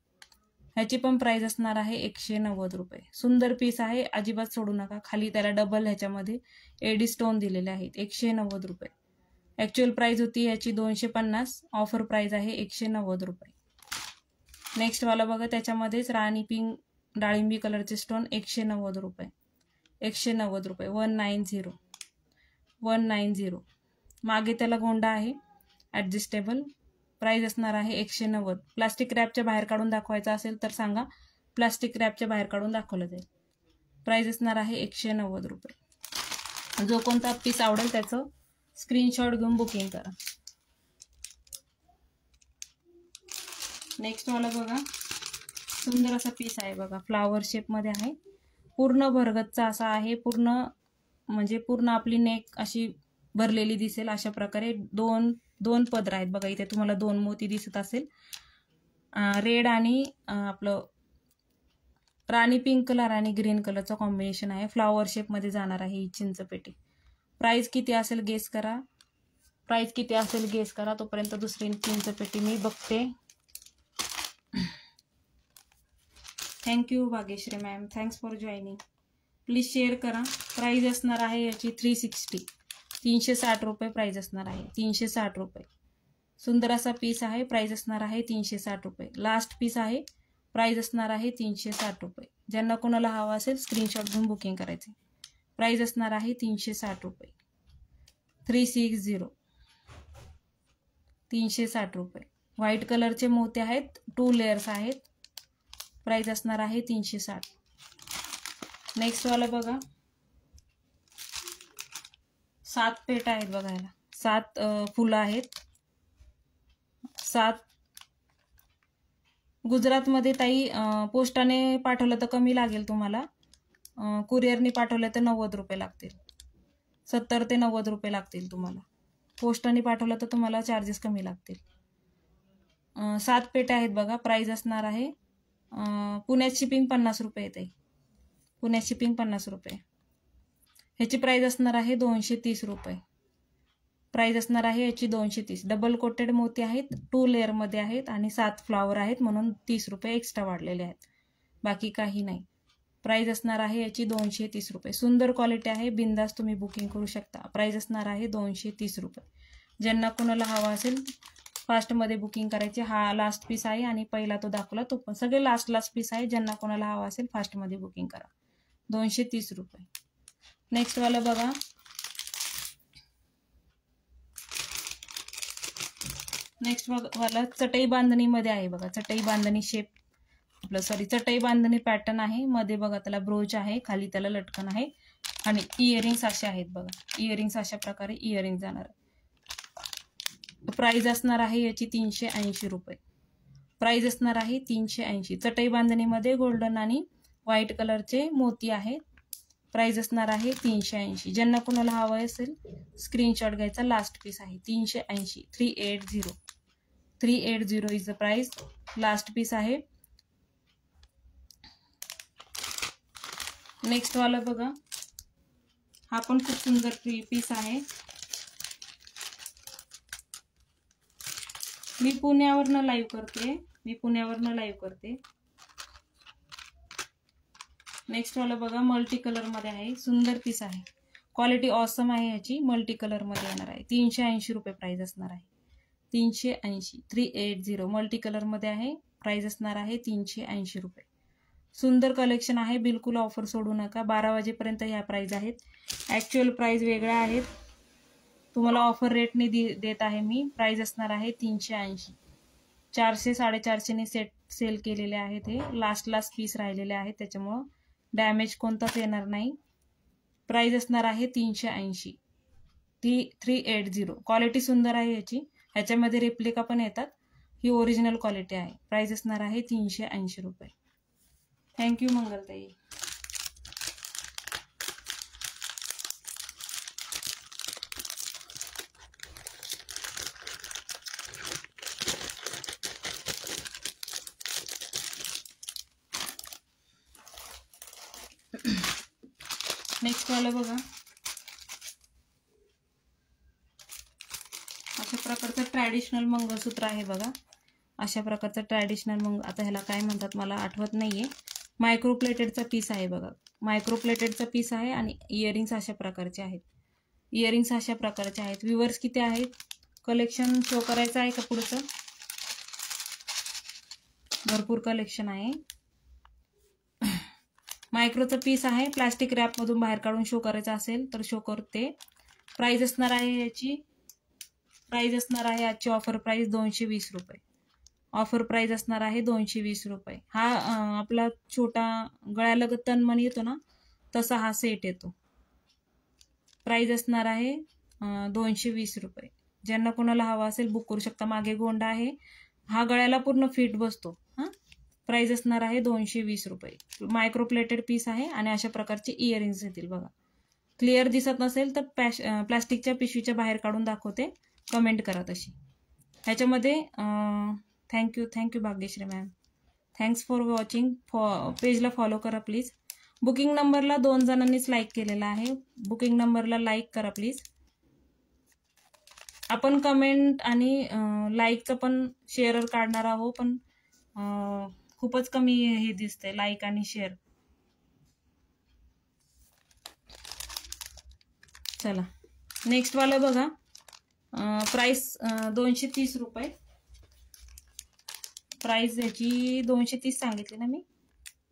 ह्याची पण प्राइस असणार आहे 190 रुपये. सुंदर पीस आहे, अजिबात सोडू नका. खाली त्याला डबल ह्याच्यामध्ये एडी स्टोन दिलेले आहेत. 190 रुपये. ॲक्च्युअल प्राइस होती याची 250. ऑफर प्राइस आहे 190 रुपये. नेक्स्ट वाला बघा, त्याच्यामध्येच राणी पिंक डाळिंबी कलरचे स्टोन 190 रुपये. 190 रुपये. 190. 190. मागे त्याला गोंडा आहे ॲडजस्टेबल. प्राइस असणार आहे 190. प्लास्टिक रॅपच्या बाहेर काढून दाखवायचा असेल तर सांगा, प्लास्टिक रॅपच्या बाहेर काढून दाखवलं जाईल. प्राइस असणार आहे 190 रुपये. जो कोणता पीस आवडेल त्याचं स्क्रीनशॉट घेऊन बुकिंग करा. नेक्स्ट वाला बघा, सुंदर असा पीस आहे बघा, फ्लावर शेपमध्ये आहे. पूर्ण भरगतचा असा आहे. पूर्ण आपली नेक अशी भरलेली दिसेल अशा प्रकारे. दोन पदर आहेत बघा. इथे तुम्हाला 2 मोती दिसत असेल, रेड आणि आपलं राणी पिंक कलर आणि ग्रीन कलरचं कॉम्बिनेशन आहे. फ्लॉवर शेपमध्ये जाणार आहे ही चिंचपेटी. प्राइस किती असेल गेस करा. प्राइस किती असेल गेस करा. तोपर्यंत दुसरी चिंचपेटी मी बघते. Thank you Bhagyashree ma'am, thanks for joining. Please share करा. प्राइस असणार आहे याची 360, 360 रुपये प्राइस असणार आहे. 360 रुपये. सुंदर असा पीस आहे. प्राइस असणार आहे 360 रुपये. लास्ट पीस आहे. प्राइस असणार आहे 360 रुपये. ज्यांना कोणाला हवा असेल स्क्रीनशॉट घेऊन बुकिंग करायचे. प्राइस असणार आहे 360 रुपये. 360, 360 रुपये. व्हाईट कलरचे मोती आहेत. 2 लेयर्स आहेत. प्राइस असणार आहे 360. नेक्स्ट वाला बघा. 7 पेट आहेत बघायला. 7 फुलं आहेत. 7 गुजरातमध्ये ताई पोस्टाने पाठवलं तर कमी लागेल तुम्हाला. कुरिअरने पाठवलं तर 90 रुपये लागतील. 70 ते 90 रुपये लागतील तुम्हाला. पोस्टाने पाठवलं तर तुम्हाला चार्जेस कमी लागतील. 7 पेट्या आहेत बघा. प्राइस असणार आहे पुण्यात शिपिंग 50 रुपये येते. पुण्यात शिपिंग 50 रुपये. ह्याची प्राइस असणार आहे 230 रुपये. प्राइस असणार आहे याची 230. डबल कोटेड मोती आहेत. 2 लेअरमध्ये आहेत आणि 7 फ्लॉवर आहेत म्हणून 30 रुपये एक्स्ट्रा वाढलेले आहेत. बाकी काही नाही. प्राइस असणार आहे याची 230 रुपये. सुंदर क्वालिटी आहे. बिंदास तुम्ही बुकिंग करू शकता. प्राइस असणार आहे 230 रुपये. ज्यांना कोणाला हवा असेल फास्टमध्ये बुकिंग करायचे. हा लास्ट पीस आहे आणि पहिला तो दाखवला तो पण सगळे लास्ट पीस आहे. ज्यांना कोणाला हवा असेल फास्टमध्ये बुकिंग करा. 230 रुपये. नेक्स्ट वाला बघा. नेक्स्ट वाला चटई बांधणीमध्ये आहे बघा. चटई बांधणी शेप चटई बांधणी पॅटर्न आहे. मध्ये बघा त्याला ब्रोच आहे. खाली त्याला लटकन आहे आणि इयरिंग्स असे आहेत बघा. इयरिंग्स अशा प्रकारे इयरिंग जाणार. प्राइस असणार आहे याची 380 रुपये. प्राइस असणार आहे 380. चटई बांधणीमध्ये गोल्डन आणि व्हाईट कलरचे मोती आहेत. प्राइस असणार आहे 380. ज्यांना कोणाला हवं असेल स्क्रीनशॉट घ्यायचा. लास्ट पीस आहे 380. 380. 380 is the price. Last piece आहे. नेक्स्ट वाला बघा. हा पण खूप सुंदर पीस आहे. मी पुण्यावरनं लाईव्ह करते. नेक्स्ट वाला बघा. मल्टी कलर मध्ये आहे. सुंदर पीस आहे. क्वालिटी ऑसम आहे याची. मल्टी कलर मध्ये येणार आहे. 380 रुपये प्राइस असणार आहे. 380. 380. मल्टी कलर मध्ये आहे. प्राइस असणार आहे 380 रुपये. सुंदर कलेक्शन आहे. बिलकुल ऑफर सोडू नका. 12 वाजेपर्यंत ह्या प्राइस आहेत. ॲक्च्युअल प्राइस वेगळ्या आहेत. तुम्हाला ऑफर रेटने देत आहे मी. प्राइस असणार आहे 380. 400 450 सेल केलेले आहेत. हे लास्ट पीस राहिलेले आहेत त्याच्यामुळं डॅमेज कोणताच येणार नाही. प्राइस असणार आहे 380. 380. क्वालिटी सुंदर आहे याची. ह्याच्यामध्ये रेप्लिका पण येतात. ही ओरिजिनल क्वालिटी आहे. प्राइस असणार आहे 380 रुपये. थँक्यू मंगलताई. नेक्स्ट वाला बघा. अशा प्रकारचं ट्रॅडिशनल मंगळसूत्र आहे बघा. अशा प्रकारचं ट्रॅडिशनल आता ह्याला काय म्हणतात मला आठवत नाहीये. मायक्रो प्लेटेडचा पीस आहे बघा. मायक्रो प्लेटेडचा पीस आहे आणि इयरिंग्स अशा प्रकारचे आहेत. इयरिंग्स अशा प्रकारचे आहेत. व्ह्यूअर्स किती आहेत. कलेक्शन शो करायचं आहे का पुढचं. भरपूर कलेक्शन आहे. मायक्रोचा पीस आहे. प्लास्टिक रॅपमधून बाहेर काढून शो करायचा असेल तर शो करते. प्राइस असणार आहे याची. प्राइस असणार आहे आजची ऑफर प्राइस 220 रुपये. ऑफर प्राइस असणार आहे 220 रुपये. हा आपला छोटा गळ्यालगत तनमणी येतो ना तसा हा सेट येतो. प्राइस असणार आहे 220 रुपये. ज्यांना कोणाला हवा असेल बुक करू शकता. मागे गोंडा आहे. हा गळ्याला पूर्ण फिट बसतो. प्राइस असणार आहे 220 रुपये. मायक्रो प्लेटेड पीस आहे आणि अशा प्रकारचे इयरिंग्स येतील बघा. क्लिअर दिसत नसेल तर प्लास्टिकच्या पिशवीच्या बाहेर काढून दाखवते. कमेंट करा तशी. ह्याच्यामध्ये thank you Bhagyashree ma'am. Thanks for watching. पेजला फॉलो करा प्लीज. बुकिंग नंबरला 2 जणांनीच लाईक केलेला आहे. बुकिंग नंबरला लाईक करा प्लीज. आपण कमेंट आणि लाईकचं पण शेअर काढणार आहोत, पण खूपच कमी हे दिसतंय लाईक आणि शेअर. चला नेक्स्ट वाला बघा. प्राइस 230 रुपये. प्राइस याची 230 सांगितली ना मी.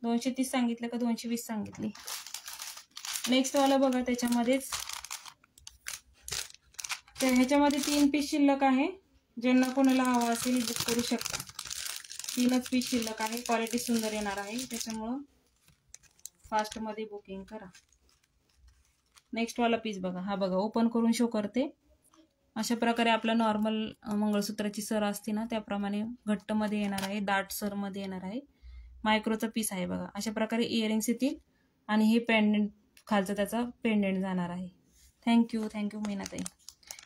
230 सांगितलं का 220 सांगितली. नेक्स्ट वाला बघा. त्याच्यामध्येच ह्याच्यामध्ये 3 पीस शिल्लक आहे. ज्यांना कोणाला हवा असेल बुक करू शकता. 3च पीस शिल्लक आहे. क्वालिटी सुंदर येणार आहे, त्याच्यामुळं फास्टमध्ये बुकिंग करा. नेक्स्ट वाला पीस बघा. हा बघा ओपन करून शो करते. अशा प्रकारे आपला नॉर्मल मंगळसूत्राची सर असते ना त्याप्रमाणे घट्टमध्ये येणार आहे, दाट सरमध्ये येणार आहे. मायक्रोचा पीस आहे बघा. अशा प्रकारे इयरिंग्स येतील आणि हे पेंडेंट खालचं त्याचा पेंडेंट जाणार आहे. थँक्यू मीनाताई.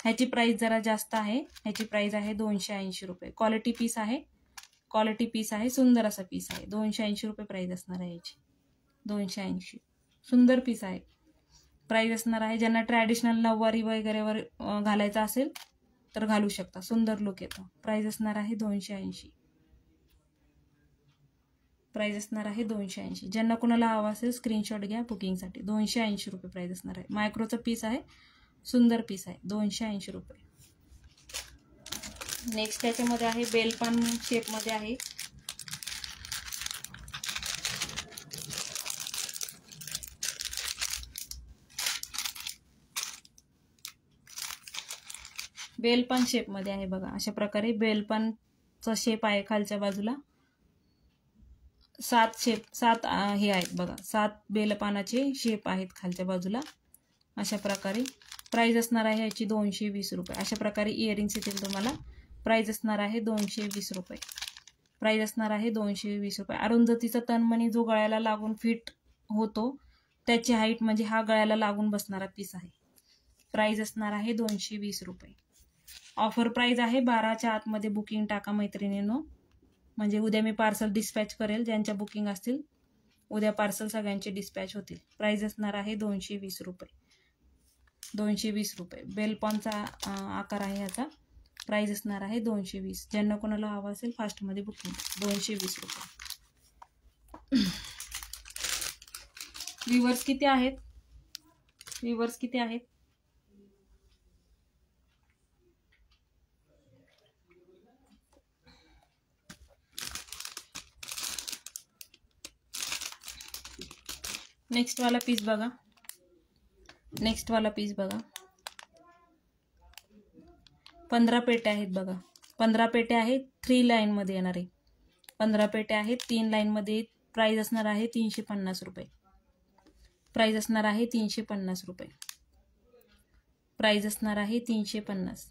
ह्याची प्राइस जरा जास्त आहे. ह्याची प्राइस आहे 280 रुपये. क्वालिटी पीस आहे. सुंदर असा पीस आहे. 280 रुपये प्राइस असणार आहे याची. 280 सुंदर पीस आहे. प्राइस असणार आहे. ज्यांना ट्रॅडिशनल नऊवारी वगैरेवर घालायचं असेल तर घालू शकता. सुंदर लुक येतो. प्राइस असणार आहे 280. प्राइस असणार आहे 280. ज्यांना कोणाला हवा असेल स्क्रीनशॉट घ्या बुकिंगसाठी. 280 रुपये प्राइस असणार आहे. मायक्रोचा पीस आहे. सुंदर पीस आहे. 280 रुपये. नेक्स्ट त्याच्यामध्ये आहे बेलपान शेपमध्ये आहे. बेलपान शेपमध्ये आहे बघा. अशा प्रकारे बेलपानचा शेप आहे. खालच्या बाजूला 7 हे आहेत बघा. 7 बेलपानाचे शेप आहेत खालच्या बाजूला. अशा प्रकारे प्राइस असणार आहे याची 220 रुपये. अशा प्रकारे इयरिंग्स येतील तुम्हाला. प्राइस असणार आहे 220 रुपये. प्राइस असणार आहे 220 रुपये. अरुंधतीचा तनमणी जो गळ्याला लागून फिट होतो त्याची हाईट म्हणजे हा गळ्याला लागून बसणारा पीस आहे. प्राइस असणार आहे 220 रुपये. ऑफर प्राइस आहे. 12च्या आतमध्ये बुकिंग टाका मैत्रिणींनो. म्हणजे उद्या मी पार्सल डिस्पॅच करेल. ज्यांच्या बुकिंग असतील उद्या पार्सल सगळ्यांचे डिस्पॅच होतील. प्राइस असणार आहे 220 रुपये. 220 रुपये. बेलपॉनचा आकार आहे ह्याचा. प्राइस असणार आहे 220. ज्यांना कोणाला हवा असेल फास्टमध्ये बुकिंग. 220 रुपये. व्ह्यूअर्स किती आहेत? नेक्स्ट वाला पीस बघा. 15 पेट्या आहेत बघा. 15 पेट्या आहेत. 3 लाईनमध्ये येणार आहे. 15 पेट्या आहेत. 3 लाईनमध्ये. प्राइस असणार आहे 350 रुपये. प्राइस असणार आहे 350 रुपये. प्राइस असणार आहे 350.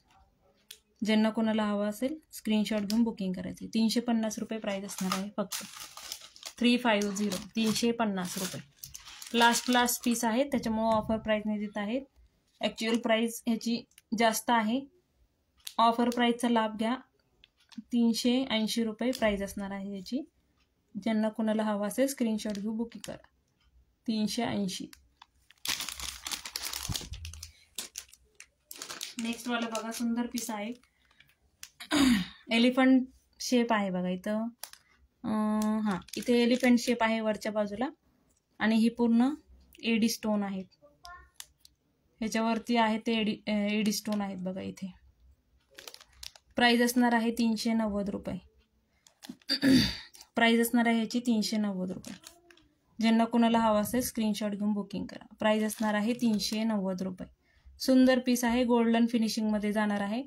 ज्यांना कोणाला हवं असेल स्क्रीनशॉट घेऊन बुकिंग करायचे. 350 रुपये प्राइस असणार आहे फक्त. 350. 350 रुपये. लास्ट पीस आहे त्याच्यामुळे ऑफर प्राइसने देत आहेत. ॲक्च्युअल प्राइस ह्याची जास्त आहे. ऑफर प्राइसचा लाभ घ्या. 380 रुपये प्राइस असणार आहे याची. ज्यांना कोणाला हवा असेल स्क्रीनशॉट घेऊ बुकिंग करा. 380. नेक्स्ट वाला बघा. सुंदर पीस आहे. एलिफंट शेप आहे बघा इथं. इथे एलिफंट शेप आहे वरच्या बाजूला आणि ही पूर्ण एडी स्टोन आहेत. ह्याच्यावरती आहे ते एडी स्टोन आहेत बघा इथे. प्राइस असणार आहे 390 रुपये. प्राइस असणार आहे ह्याची 390 रुपये. ज्यांना कोणाला हवा असेल स्क्रीनशॉट घेऊन बुकिंग करा. प्राइस असणार आहे 390 रुपये. सुंदर पीस आहे. गोल्डन फिनिशिंगमध्ये जाणार आहे.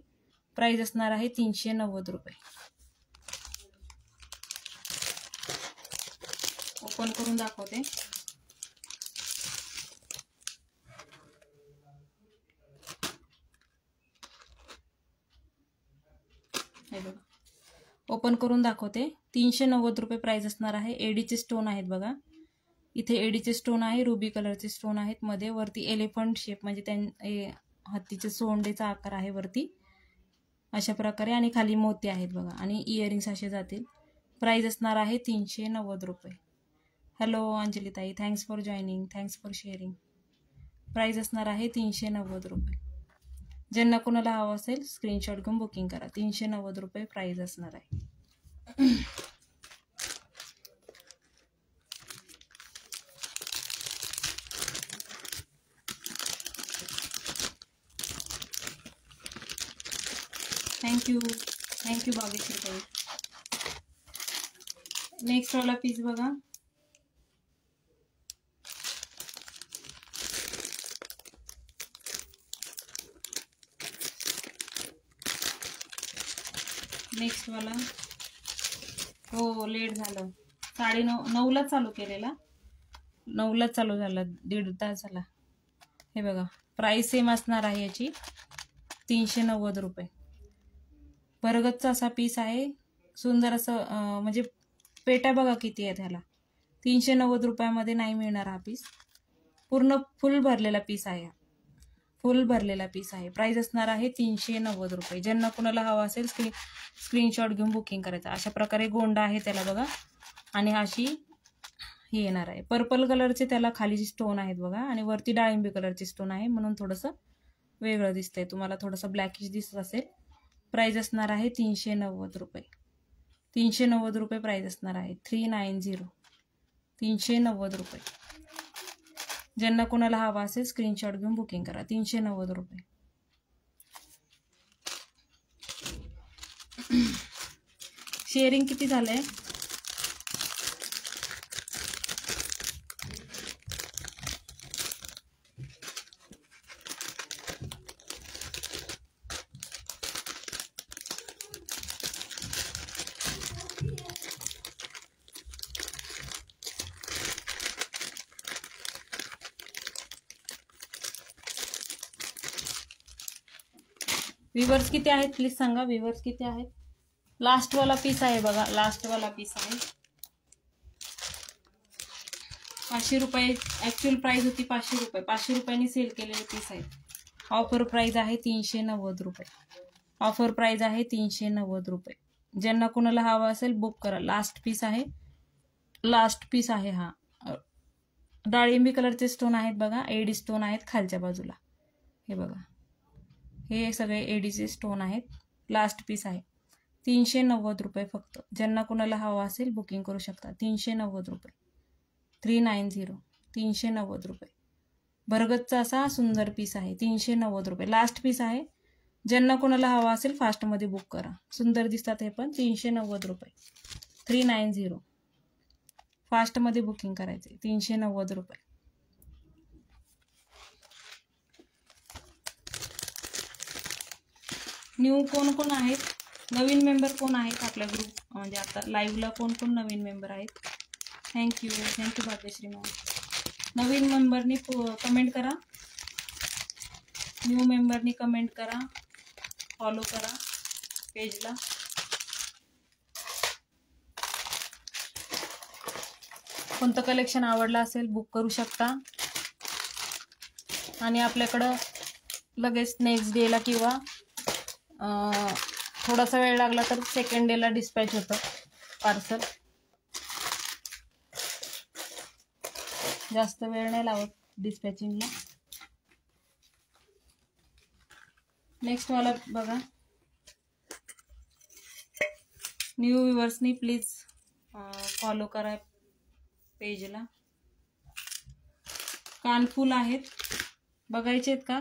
प्राइस असणार आहे 390 रुपये. ओपन करून दाखवते. ओपन करून दाखवते. 390 रुपये प्राइस असणार आहे. एडीचे स्टोन आहेत बघा. इथे एडीचे स्टोन आहे. रुबी कलरचे स्टोन आहेत मध्ये. वरती एलिफंट शेप म्हणजे हत्तीचे सोंडेचा आकार आहे वरती अशा प्रकारे. आणि खाली मोती आहेत बघा. आणि इयरिंग्स असे जातील. प्राइस असणार आहे 390 रुपये. हॅलो अंजली ताई, thanks for joining, thanks for sharing. Price असणार आहे 390 रुपये. ज्यांना कोणाला हवं असेल स्क्रीनशॉट घेऊन बुकिंग करा. 390 रुपये प्राइस असणार आहे. थँक्यू भाग्यश्री ताई. नेक्स्ट वाला पीस बघा. नेक्स्ट वाला. हो लेट झालं. 9:30ला चालू केलेला, 9ला चालू झाला, 1.5 तास झाला. हे बघा प्राइस सेम असणार आहे याची 390 रुपये. भरगतचा असा पीस आहे, सुंदर असं म्हणजे पेट्या बघा किती आहेत ह्याला. 390 रुपयामध्ये नाही मिळणार हा पीस. पूर्ण फुल भरलेला पीस आहे, फुल भरलेला पीस आहे. प्राइस असणार आहे 390 रुपये. ज्यांना कुणाला हवा असेल स्क्रीनशॉट घेऊन बुकिंग करायचं. अशा प्रकारे गोंडा आहे त्याला बघा, आणि अशी ही येणार आहे. पर्पल कलरचे त्याला खाली स्टोन आहेत बघा, आणि वरती डाळिंबी कलरचे स्टोन आहे, म्हणून थोडंसं वेगळं दिसतंय तुम्हाला, थोडंसं ब्लॅकिश दिसत असेल. प्राइस असणार आहे 390 रुपये. 390 रुपये प्राइस असणार आहे. 390, 390 रुपये. ज्यांना कोणाला हवा असेल स्क्रीनशॉट घेऊन बुकिंग करा. 390 रुपये. शेअरिंग किती झालंय? व्ह्यूअर्स किती आहेत प्लीज सांगा. व्ह्यूअर्स किती आहेत? लास्ट वाला पीस आहे बघा, लास्ट वाला पीस आहे. 500 रुपये ऍक्च्युअल प्राइस होती 500 रुपये. 500 रुपयांनी सेल केलेले पीस आहेत. ऑफर प्राइस आहे 390 रुपये. ऑफर प्राइस आहे 390 रुपये. ज्यांना कोणाला हवा असेल बुक करा. लास्ट पीस आहे, लास्ट पीस आहे हा. डाळिंबी कलरचे स्टोन आहेत बघा, एडी स्टोन आहेत खालच्या बाजूला. हे बघा, हे सगळे एडीचे स्टोन आहेत. लास्ट पीस आहे. 390 रुपये फक्त. ज्यांना कोणाला हवा असेल बुकिंग करू शकता. 390 रुपये. 390, 390 रुपये. भरगतचा असा सुंदर पीस आहे. 390 रुपये लास्ट पीस आहे. ज्यांना कोणाला हवा असेल फास्टमध्ये बुक करा. सुंदर दिसतात हे पण. 390 रुपये. 390. फास्टमध्ये बुकिंग करायचे. 390 रुपये. न्यू कोण कोण आहेत? नवीन मेंबर कोण आहेत आपल्या ग्रुप म्हणजे आता लाईव्हला कोण कोण नवीन मेंबर आहेत? Thank you Bhagyashree ma'am. नवीन मेंबरनी कमेंट करा. न्यू मेंबरनी कमेंट करा, फॉलो करा पेजला. कोणतं कलेक्शन आवडलं असेल बुक करू शकता. आणि आपल्याकडं लगेच नेक्स्ट डेला किंवा थोडासा वेळ लागला तर सेकंड डेला डिस्पॅच होतं पार्सल. जास्त वेळ नाही लावत डिस्पॅचिंगला. नेक्स्ट वाला बघा. न्यू व्ह्यूअर्सनी प्लीज फॉलो करा पेजला. कानफूल आहेत, बघायचे आहेत का?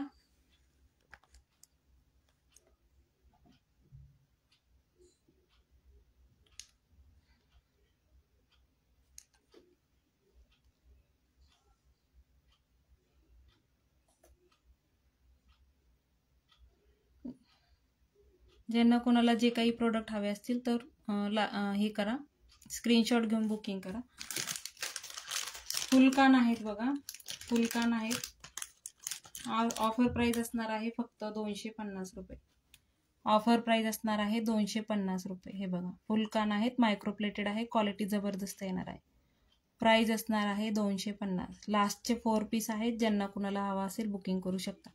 ज्यांना कोणाला जे काही प्रोडक्ट हवे असतील तर हे करा, स्क्रीनशॉट घेऊन बुकिंग करा. फुलकान आहेत बघा, फुलकान आहेत. ऑफर प्राइस असणार आहे फक्त 250 रुपये. ऑफर प्राइस असणार आहे 250 रुपये. हे बघा फुलकान आहेत, मायक्रोप्लेटेड आहे, क्वालिटी जबरदस्त येणार आहे. प्राइस असणार आहे 250. लास्टचे 4 पीस आहेत. ज्यांना कुणाला हवा असेल बुकिंग करू शकता.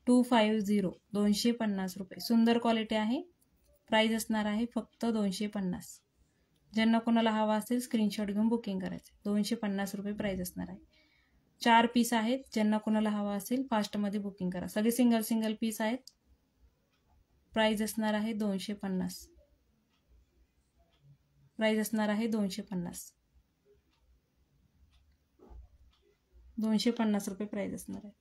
250, 250 रुपये. सुंदर क्वालिटी आहे. प्राइस असणार आहे फक्त 250. ज्यांना कोणाला हवा असेल स्क्रीनशॉट घेऊन बुकिंग करायचं. 250 रुपये प्राईस असणार आहे. 4 पीस आहेत. ज्यांना कोणाला हवा असेल फास्टमध्ये बुकिंग करा. सगळे सिंगल सिंगल पीस आहेत. प्राईस असणार आहे 250. प्राईस असणार आहे 250. 250 रुपये प्राईस असणार आहे.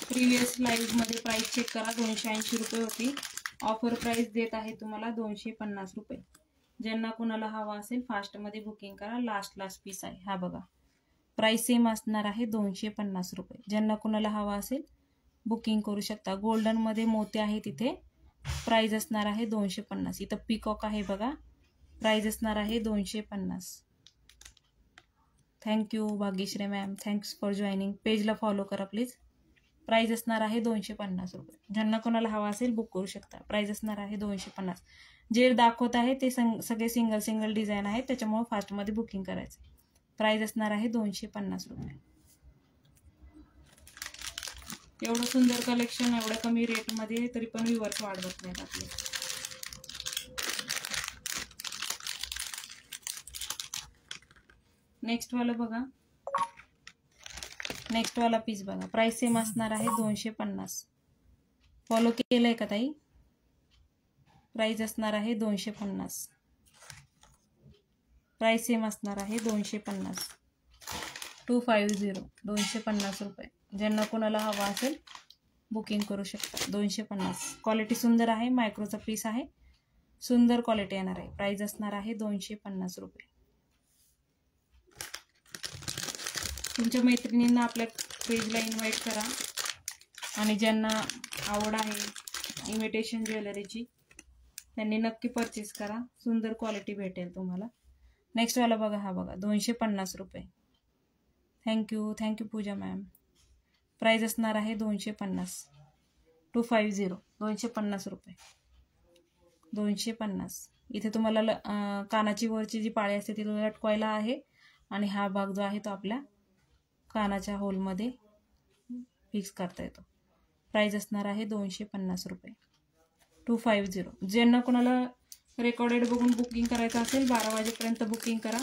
प्रिव्हियस लाईव्हमध्ये प्राईस चेक करा. 280 रुपये होती. ऑफर प्राईस देत आहे तुम्हाला 250 रुपये. ज्यांना कोणाला हवा असेल फास्टमध्ये बुकिंग करा. लास्ट पीस आहे हा बघा. प्राईस सेम असणार आहे 250 रुपये. ज्यांना कोणाला हवा असेल बुकिंग करू शकता. गोल्डनमध्ये मोती आहे तिथे. प्राईस असणार आहे 250. इथं पिकॉक आहे बघा. प्राईस असणार आहे 250. Thank you Bhagyashree ma'am. Thanks for joining. पेजला फॉलो करा प्लीज. प्राईस असणार आहे 250 रुपये. ज्यांना कोणाला हवा असेल बुक करू शकता. प्राईस असणार आहे 250. जे दाखवत आहे ते सगळे सिंगल सिंगल डिझाईन आहेत, त्याच्यामुळे फास्टमध्ये बुकिंग करायचं. प्राईस असणार आहे 250 रुपये. एवढं सुंदर कलेक्शन एवढ्या कमी रेटमध्ये तरी पण व्ह्यूअर्स वाढवत नाहीत आपले. नेक्स्ट वाला बघा. नेक्स्ट वाला पीस बघा. प्राइस सेम असणार आहे 250. फॉलो केलंय का ताई? प्राइस असणार आहे 250. प्राइस सेम असणार आहे 250. 250. 250 रुपये. ज्यांना कोणाला हवा असेल बुकिंग करू शकता. 250. क्वालिटी सुंदर आहे. मायक्रोचा पीस आहे. सुंदर क्वालिटी येणार आहे. प्राइस असणार आहे 250 रुपये. तुमच्या मैत्रिणींना आपल्या पेजला इन्व्हाइट करा आणि ज्यांना आवड आहे इमिटेशन ज्वेलरीची त्यांनी नक्की परचेस करा. सुंदर क्वालिटी भेटेल तुम्हाला. नेक्स्ट वाला बघा. हा बघा 250 रुपये. Thank you Pooja ma'am. प्राइस असणार आहे 250. 250. 250 रुपये. 250. इथे तुम्हाला कानाची वरची जी पाळी असते ती लटकवायला आहे आणि हा भाग जो आहे तो आपल्या कानाच्या होलमध्ये फिक्स करता येतो. प्राइस असणार आहे 250 रुपये. 250. ज्यांना कोणाला रेकॉर्डेड बघून बुकिंग करायचं असेल 12 वाजेपर्यंत बुकिंग करा.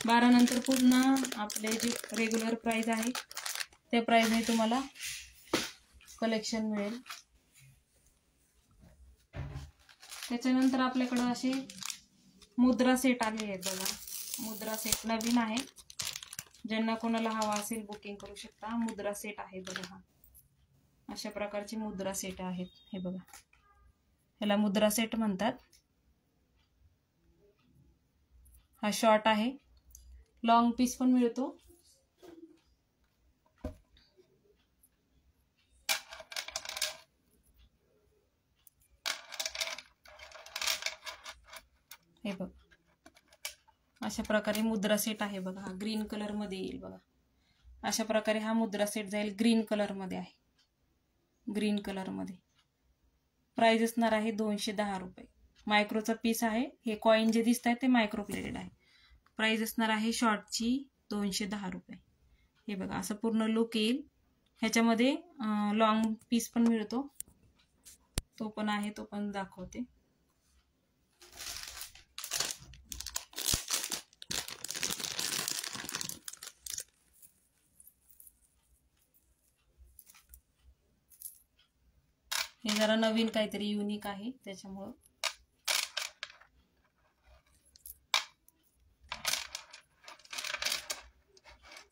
12 नंतर पुन्हा आपले जे रेग्युलर प्राइस आहे त्या प्राइसने तुम्हाला कलेक्शन मिळेल. त्याच्यानंतर आपल्याकडे असे मुद्रा सेट आले आहेत बघा. मुद्रा सेट नवीन आहे. ज्यांना कोणाला हवा असेल बुकिंग करू शकता. मुद्रा सेट आहे बघा. हा अशा प्रकारचे मुद्रा सेट आहेत. हे बघा, ह्याला मुद्रा सेट म्हणतात. हा शॉर्ट आहे. लॉंग पीस पण मिळतो. हे बघ अशा प्रकारे मुद्रा सेट आहे बघा. हा ग्रीन कलर मध्ये येईल बघा. अशा प्रकारे हा मुद्रा सेट जाईल. ग्रीन कलर मध्ये आहे. ग्रीन कलर मध्ये. प्राइस असणार आहे 210 रुपये. मायक्रोचा पीस आहे. हे कॉइन जे दिसत आहेत ते मायक्रो प्लेटेड आहे. प्राइस असणार आहे शॉर्टची 210 रुपये. हे बघा असं पूर्ण लुक येईल. ह्याच्यामध्ये लॉंग पीस पण मिळतो. तो पण आहे. तो पण दाखवते. हे जरा नवीन काहीतरी युनिक आहे त्याच्यामुळं.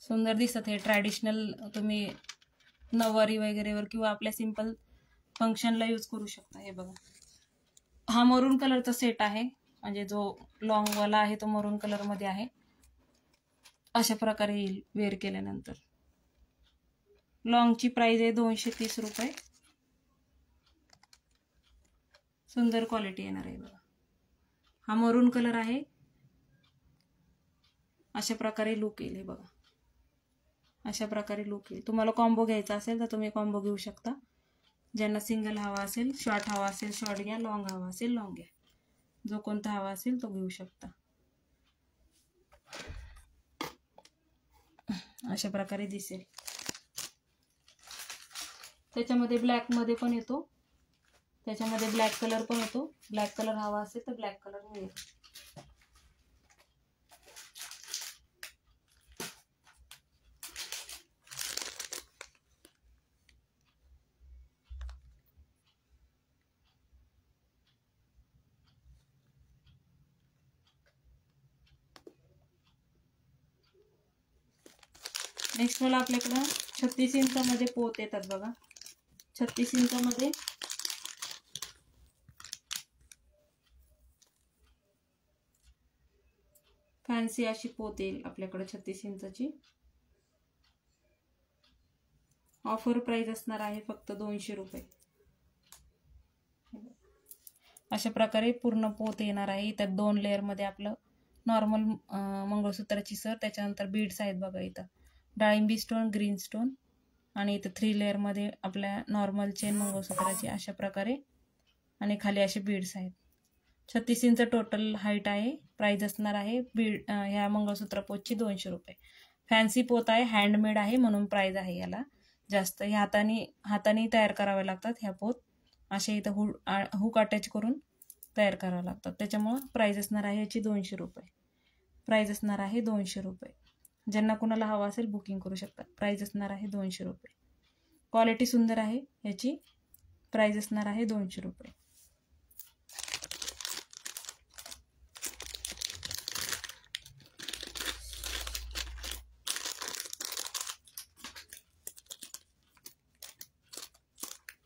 सुंदर दिसत. हे ट्रॅडिशनल तुम्ही नववारी वगैरेवर किंवा आपल्या सिंपल फंक्शनला यूज करू शकता. हे बघा हा मरून कलरचा सेट आहे. म्हणजे जो लॉंग वाला आहे तो मरून कलर मध्ये आहे. अशा प्रकारे येईल वेअर केल्यानंतर. लॉंगची प्राइस आहे 230 रुपये. सुंदर क्वालिटी येणार आहे बघा. हा मरून कलर आहे. अशा प्रकारे लुक येईल. हे बघा अशा प्रकारे लुक येईल. तुम्हाला कॉम्बो घ्यायचा असेल तर तुम्ही कॉम्बो घेऊ शकता. ज्यांना सिंगल हवा असेल, शॉर्ट हवा असेल शॉर्ट घ्या, लॉंग हवा असेल लॉंग घ्या. जो कोणता हवा असेल तो घेऊ शकता. अशा प्रकारे दिसेल. त्याच्यामध्ये ब्लॅक मध्ये पण येतो त्याच्यामध्ये ब्लॅक कलर पण येतो. ब्लॅक कलर हवा असेल तर ब्लॅक कलर मिळेल. नेक्स्ट मला आपल्याकडं 36 इंचामध्ये पोत येतात बघा. 36 इंचामध्ये फॅन्सी अशी पोत येईल आपल्याकडे 36 इंचाची. ऑफर प्राइस असणार आहे फक्त 200 रुपये. अशा प्रकारे पूर्ण पोत येणार आहे. त्यात 2 लेअरमध्ये आपलं नॉर्मल मंगळसूत्राची सर, त्याच्यानंतर बीड्स आहेत बघा. इथं डाळिंबी स्टोन, ग्रीन स्टोन आणि इथं 3 लेअरमध्ये आपल्या नॉर्मल चेन मंगळसूत्राची अशा प्रकारे आणि खाली असे बीड्स आहेत. 36 इंच टोटल हाईट आहे. प्राइस असणार आहे ह्या मंगळसूत्र पोतची 200 रुपये. फॅन्सी पोत आहे, हँडमेड आहे म्हणून प्राइस आहे याला जास्त. हे हाताने तयार करावे लागतात ह्या पोत. असे इथं हुक अटॅच करून तयार करावं लागतात. त्याच्यामुळं प्राइस असणार आहे याची 200 रुपये. प्राइस असणार आहे 200 रुपये. ज्यांना कोणाला हवा असेल बुकिंग करू शकता. प्राइस असणार आहे 200 रुपये. क्वालिटी सुंदर आहे याची. प्राइस असणार आहे 200 रुपये.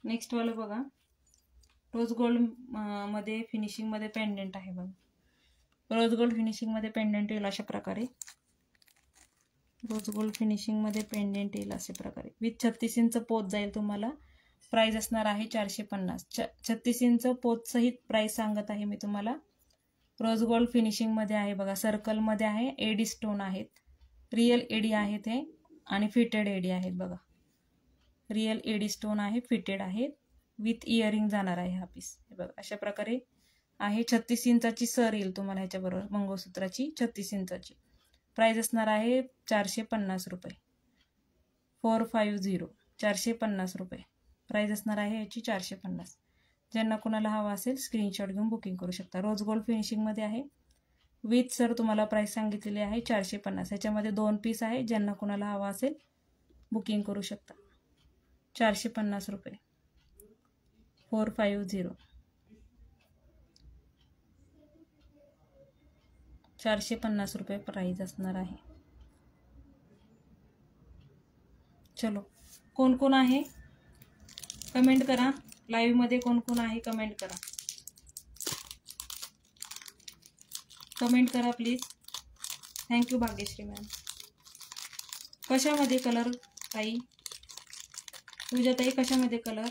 नेक्स्ट वाला बघा, रोज गोल्ड मध्ये फिनिशिंग मध्ये पेंडेंट आहे बघा. रोज गोल्ड फिनिशिंग मध्ये पेंडेंट येईल अशा प्रकारे. रोज गोल्ड फिनिशिंग मध्ये पेंडेंट येईल अशा प्रकारे. विथ 36 इंच पोत जाईल तुम्हाला. प्राइस असणार आहे 450. 36 इंच पोत सहित प्राइस सांगत आहे मी तुम्हाला. रोज गोल्ड फिनिशिंग मध्ये आहे बघा. सर्कल मध्ये आहे. एडी स्टोन आहेत. रिअल एडी आहेत हे आणि फिटेड एडी आहेत बघा. रिअल एडी स्टोन आहे, फिटेड आहेत. विथ इयरिंग जाणार आहे हा पीस. हे बघा अशा प्रकारे आहे. 36 इंचाची सर येईल तुम्हाला ह्याच्याबरोबर मंगळसूत्राची. 36 इंचाची. प्राइस असणार आहे 450 रुपये. 450 450 रुपये प्राइस असणार आहे याची. 450. ज्यांना कोणाला हवा असेल स्क्रीनशॉट घेऊन बुकिंग करू शकता. रोज गोल्ड फिनिशिंग मध्ये आहे. विथ सर तुम्हाला प्राइस सांगितलेली आहे 450. ह्याच्यामध्ये 2 पीस आहे. ज्यांना कोणाला हवा असेल बुकिंग करू शकता. 450 रुपये. 450 450 रुपये प्राइस असणार आहे. चलो, कोण कोण आहे कमेंट करा. लाईव्ह मध्ये कोण कोण आहे कमेंट करा. कमेंट करा प्लीज. Thank you Bhagyashree ma'am. कशामध्ये कलर ताई? तुझ्या ताई कशामध्ये कलर?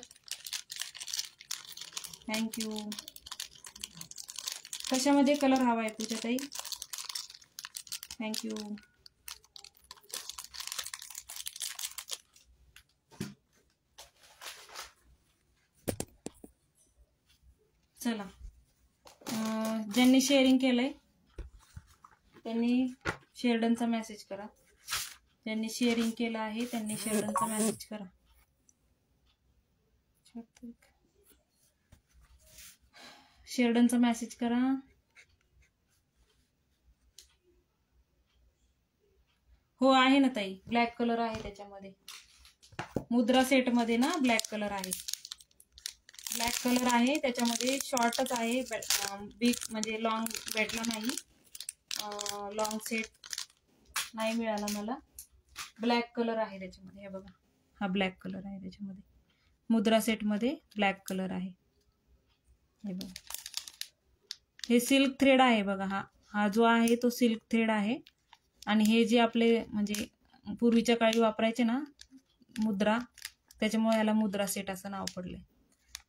थँक्यू. कशामध्ये कलर हवा आहे पूजा ताई? थँक्यू. चला, ज्यांनी शेअरिंग केलंय त्यांनी शेअरडनचा मेसेज करा. ज्यांनी शेअरिंग केलं आहे त्यांनी शेअरडनचा मेसेज करा. शेअरडनचा मेसेज करा. हो आहे ना ताई, ब्लॅक कलर आहे त्याच्यामध्ये. मुद्रा सेट मध्ये ना ब्लॅक कलर आहे. ब्लॅक कलर आहे त्याच्यामध्ये. शॉर्टच आहे, बिग म्हणजे लॉंग भेटला नाही. लॉंग सेट नाही मिळाला मला. ब्लॅक कलर आहे त्याच्यामध्ये. हे बघा, हा ब्लॅक कलर आहे त्याच्यामध्ये. मुद्रा सेट मध्ये ब्लॅक कलर आहे. हे बघा, हे सिल्क थ्रेड आहे बघा. हा जो आहे तो सिल्क थ्रेड आहे. आणि हे जे आपले म्हणजे पूर्वीच्या काळी वापरायचे ना मुद्रा, त्याच्यामुळे याला मुद्रा सेट असं नाव पडले.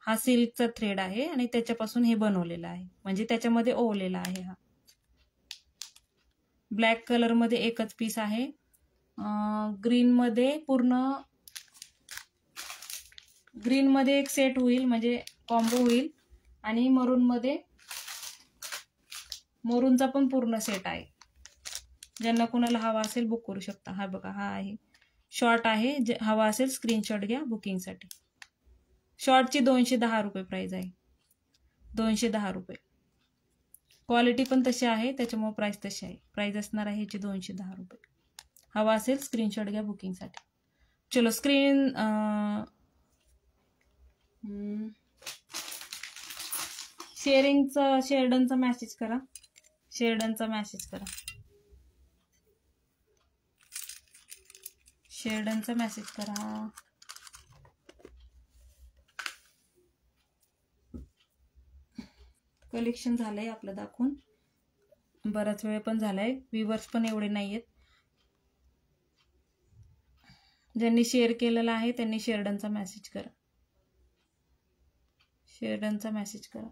हा सिल्कचा थ्रेड आहे आणि त्याच्यापासून हे बनवलेलं आहे, म्हणजे त्याच्यामध्ये ओवलेला आहे. हा ब्लॅक कलर मध्ये एकच पीस आहे. ग्रीन मध्ये पूर्ण ग्रीन मध्ये एक सेट होईल म्हणजे कॉम्बो होईल. आणि मरून मध्ये मरूनचा पण पूर्ण सेट आहे. ज्यांना कोणाला हवा असेल बुक करू शकता. हा बघा, हा आहे शॉर्ट आहे. हवा असेल स्क्रीनशॉट घ्या बुकिंगसाठी. शॉर्टची 210 रुपये प्राईज आहे, 210 रुपये. क्वालिटी पण तशी आहे, त्याच्यामुळे प्राईस तशी आहे. प्राईज असणार आहे ह्याची 210 रुपये. हवा असेल स्क्रीनशॉट घ्या बुकिंगसाठी. चलो शेरडनचा मेसेज करा, शेरडनचा मेसेज करा, शेरडनचा मेसेज करा. कलेक्शन झालंय आपलं दाखवून, बराच वेळ पण झालाय, व्ह्यूअर्स पण एवढे नाहीयेत. ज्यांनी शेअर केलेला आहे त्यांनी शेरडनचा मेसेज करा, शेरडनचा मेसेज करा.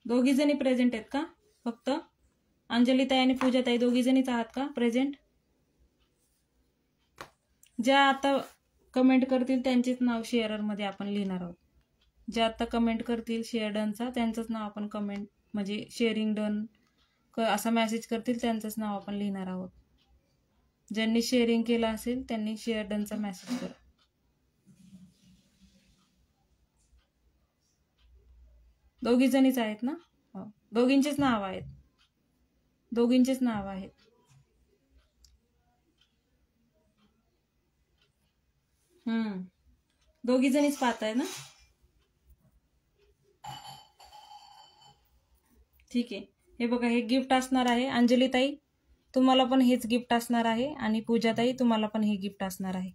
दोघी जणी प्रेझेंट आहेत का? फक्त अंजलीताई आणि पूजाताई दोघी जणीच आहात का प्रेझेंट? ज्या आता कमेंट करतील त्यांचेच नाव शेअररमध्ये आपण लिहिणार आहोत. ज्या आता कमेंट करतील शेअरडनचा त्यांचंच नाव आपण कमेंट म्हणजे शेअरिंग डन असा मेसेज करतील त्यांचंच नाव आपण लिहिणार आहोत. ज्यांनी शेअरिंग केलं असेल त्यांनी शेअरडनचा मेसेज करा. दोघी जणीच आहेत ना? हो, दोघींचेच नाव आहेत, दोघींचेच नाव आहेत. दोघी जणीच पाहताय ना? ठीक आहे. हे बघा, हे गिफ्ट असणार आहे. अंजलीताई तुम्हाला पण हेच गिफ्ट असणार आहे आणि पूजाताई तुम्हाला पण हे गिफ्ट असणार आहे.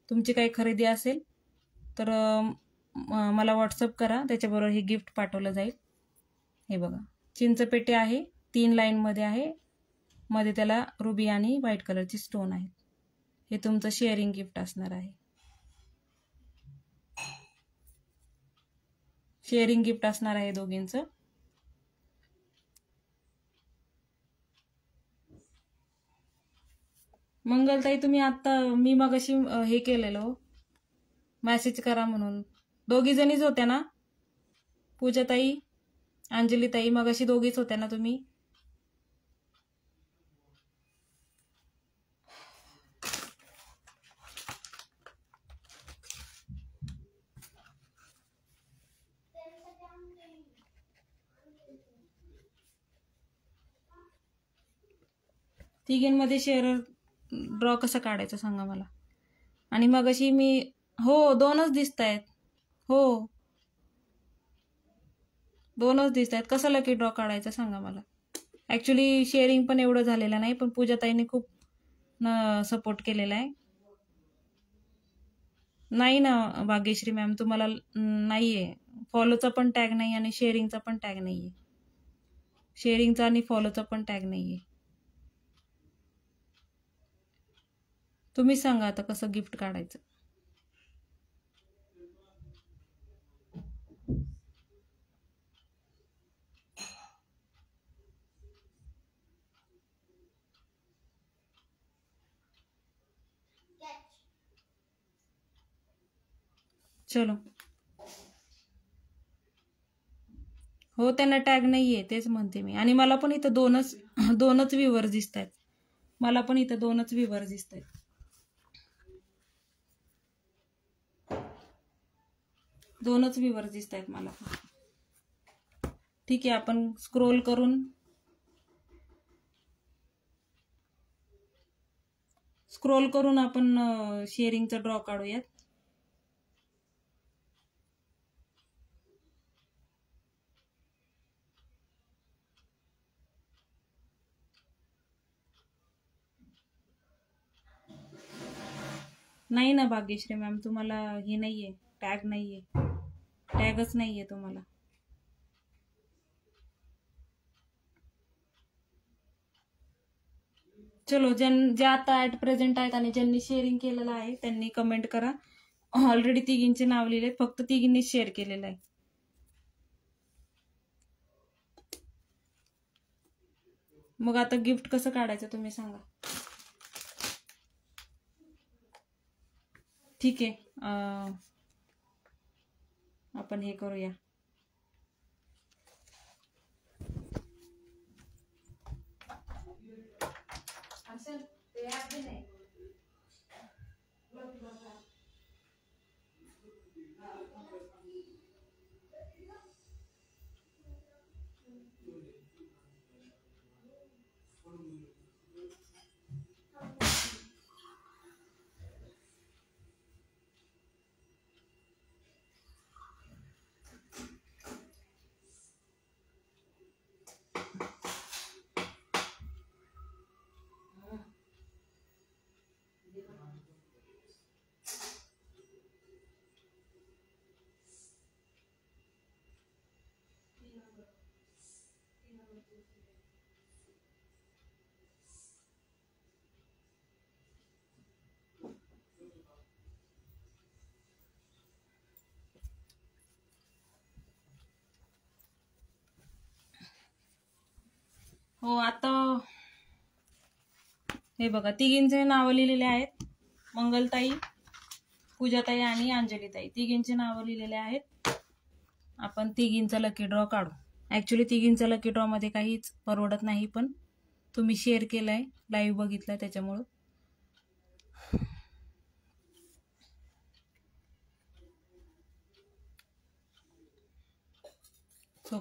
तुमची काही खरेदी असेल तर मला व्हॉट्सअप करा, त्याच्याबरोबर हे गिफ्ट पाठवलं जाईल. हे बघा, चिंचपेटी आहे, 3 लाईनमध्ये आहे, मध्ये त्याला रुबी आणि व्हाईट कलरची स्टोन आहे. हे तुमचं शेअरिंग गिफ्ट असणार आहे, शेअरिंग गिफ्ट असणार आहे दोघींचं. मंगलताई तुम्ही आता मी मगाशी हे केलेलं मेसेज करा म्हणून, दोघी जणीच होत्या ना? पूजाताई अंजलीताई मगाशी दोघीच होत्या ना तुम्ही? तिघींमध्ये शेअर ड्रॉ कसा काढायचा सांगा मला. आणि मगाशी मी हो 2च दिसत आहेत, हो 2च दिसत आहेत. कसा लकी ड्रॉ काढायचा सांगा मला. ॲक्च्युली शेअरिंग पण एवढं झालेलं नाही, पण पूजाताईंनी खूप सपोर्ट केलेला आहे. नाही ना भाग्यश्री मॅम, तुम्हाला नाही आहे, फॉलोचा पण टॅग नाही आणि शेअरिंगचा पण टॅग नाही आहे. शेअरिंगचा आणि फॉलोचा पण टॅग नाही आहे. तुम्हीच सांगा आता कसं गिफ्ट काढायचं. चलो, हो त्यांना टॅग नाही आहे तेच म्हणते मी. आणि मला पण इथं दोनच व्ह्यूअर्स दिसत आहेत, मला पण इथं 2च व्ह्यूअर्स दिसत आहेत. दोनच व्ह्यूअर्स दिसत आहेत मला. ठीक आहे, आपण स्क्रोल करून आपण शेअरिंगचा ड्रॉ काढूयात. नाही ना भाग्यश्री मॅम, तुम्हाला हे नाहीये, टॅग नाहीये, टॅगच नाहीये तुम्हाला. चलो, ज्या आता ऍट प्रेझेंट आहेत आणि ज्यांनी शेअरिंग केलेलं आहे त्यांनी कमेंट करा. ऑलरेडी तिघींचे नाव लिहिले, फक्त तिघींनी शेअर केलेलं आहे. मग आता गिफ्ट कसं काढायचं तुम्ही सांगा. ठीक आहे, आपण हे करूया. हो, आता हे बघा, तिघींचे नावं लिहिलेले आहेत. मंगलताई, पूजाताई आणि अंजलीताई, तिघींचे नावं लिहिलेले आहेत. आपण तिघींचा लकी ड्रॉ काढू. ऍक्च्युली तिघींचा लकी ड्रॉ मध्ये काहीच परवडत नाही, पण तुम्ही शेअर केलाय, लाईव्ह बघितलाय त्याच्यामुळं. सो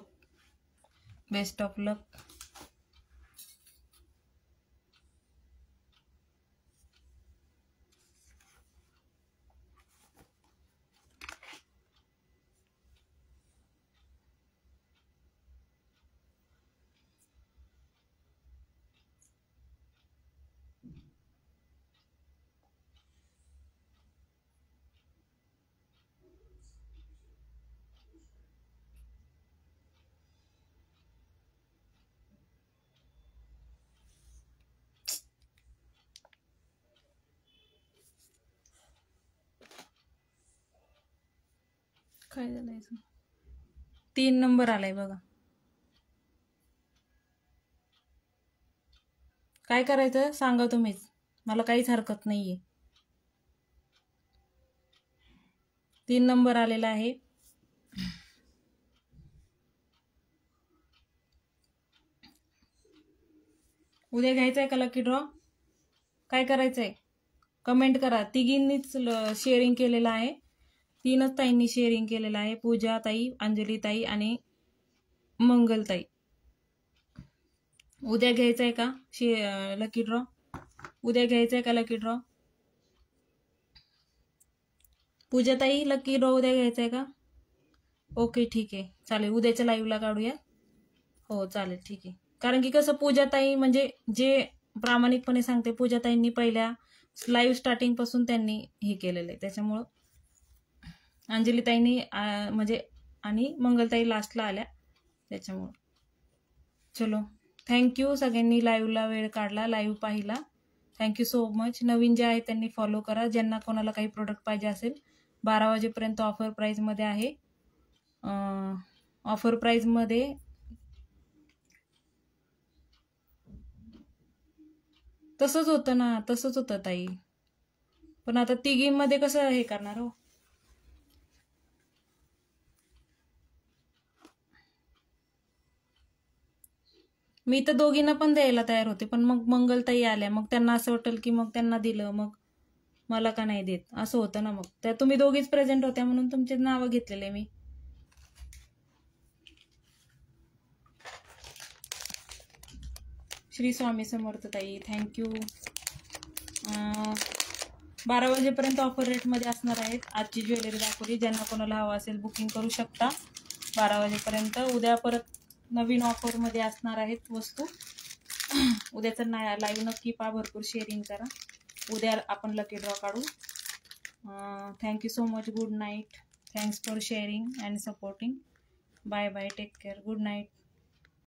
बेस्ट ऑफ लक. काय झालंय? 3 नंबर आलाय बघा. काय करायचं सांगा तुम्हीच, मला काहीच हरकत नाहीये. 3 नंबर आलेला आहे. उद्या घ्यायचंय का लकी ड्रॉ? काय करायचंय कमेंट करा. तिघींनीच शेअरिंग केलेलं आहे, 3च ताईंनी शेअरिंग केलेलं आहे, पूजा ताई, अंजली ताई आणि मंगलताई. उद्या घ्यायचंय का लकी ड्रॉ? उद्या घ्यायचंय का लकी ड्रॉ? पूजा ताई, लकी ड्रॉ उद्या घ्यायचंय का? ओके, ठीक आहे, चालेल, उद्याच्या लाईव्हला काढूया. हो चालेल, ठीक आहे. कारण की कसं, पूजाताई म्हणजे जे प्रामाणिकपणे सांगते, पूजाताईंनी पहिल्या लाईव्ह स्टार्टिंग पासून त्यांनी हे केलेलं आहे, त्याच्यामुळं अंजलीताईंनी म्हणजे आणि मंगलताई लास्टला आल्या, त्याच्यामुळं. चलो, थँक्यू सगळ्यांनी लाईव्हला वेळ काढला, लाईव्ह पाहिला. Thank you so much. नवीन जे आहे त्यांनी फॉलो करा. ज्यांना कोणाला काही प्रोडक्ट पाहिजे असेल, 12 वाजेपर्यंत ऑफर प्राईजमध्ये आहे. ऑफर प्राईजमध्ये तसंच होतं ना, तसंच होतं ताई, पण आता तिघींमध्ये कसं हे करणार हो. मी तर दोघींना पण द्यायला तयार होते, पण मग मंगलताई आल्या, मग त्यांना असं वाटेल की मग त्यांना दिलं, मग मला का नाही देत, असं होतं ना. मग त्या तुम्ही दोघीच प्रेझेंट होत्या म्हणून तुमचे नावं घेतलेले मी. श्री स्वामी समर्थ ताई, थँक्यू. 12 वाजेपर्यंत ऑफर रेटमध्ये असणार आहेत. आजची ज्वेलरी दाखवली, ज्यांना कोणाला हवं असेल बुकिंग करू शकता 12 वाजेपर्यंत. उद्या परत नवीन ऑफरमध्ये असणार आहेत वस्तू. उद्याचं लाईव्ह नक्की पहा, भरपूर शेअरिंग करा. उद्या आपण लकी ड्रॉ काढू. Thank you so much. Good night. Thanks for sharing and supporting. Bye bye. Take care. Good night.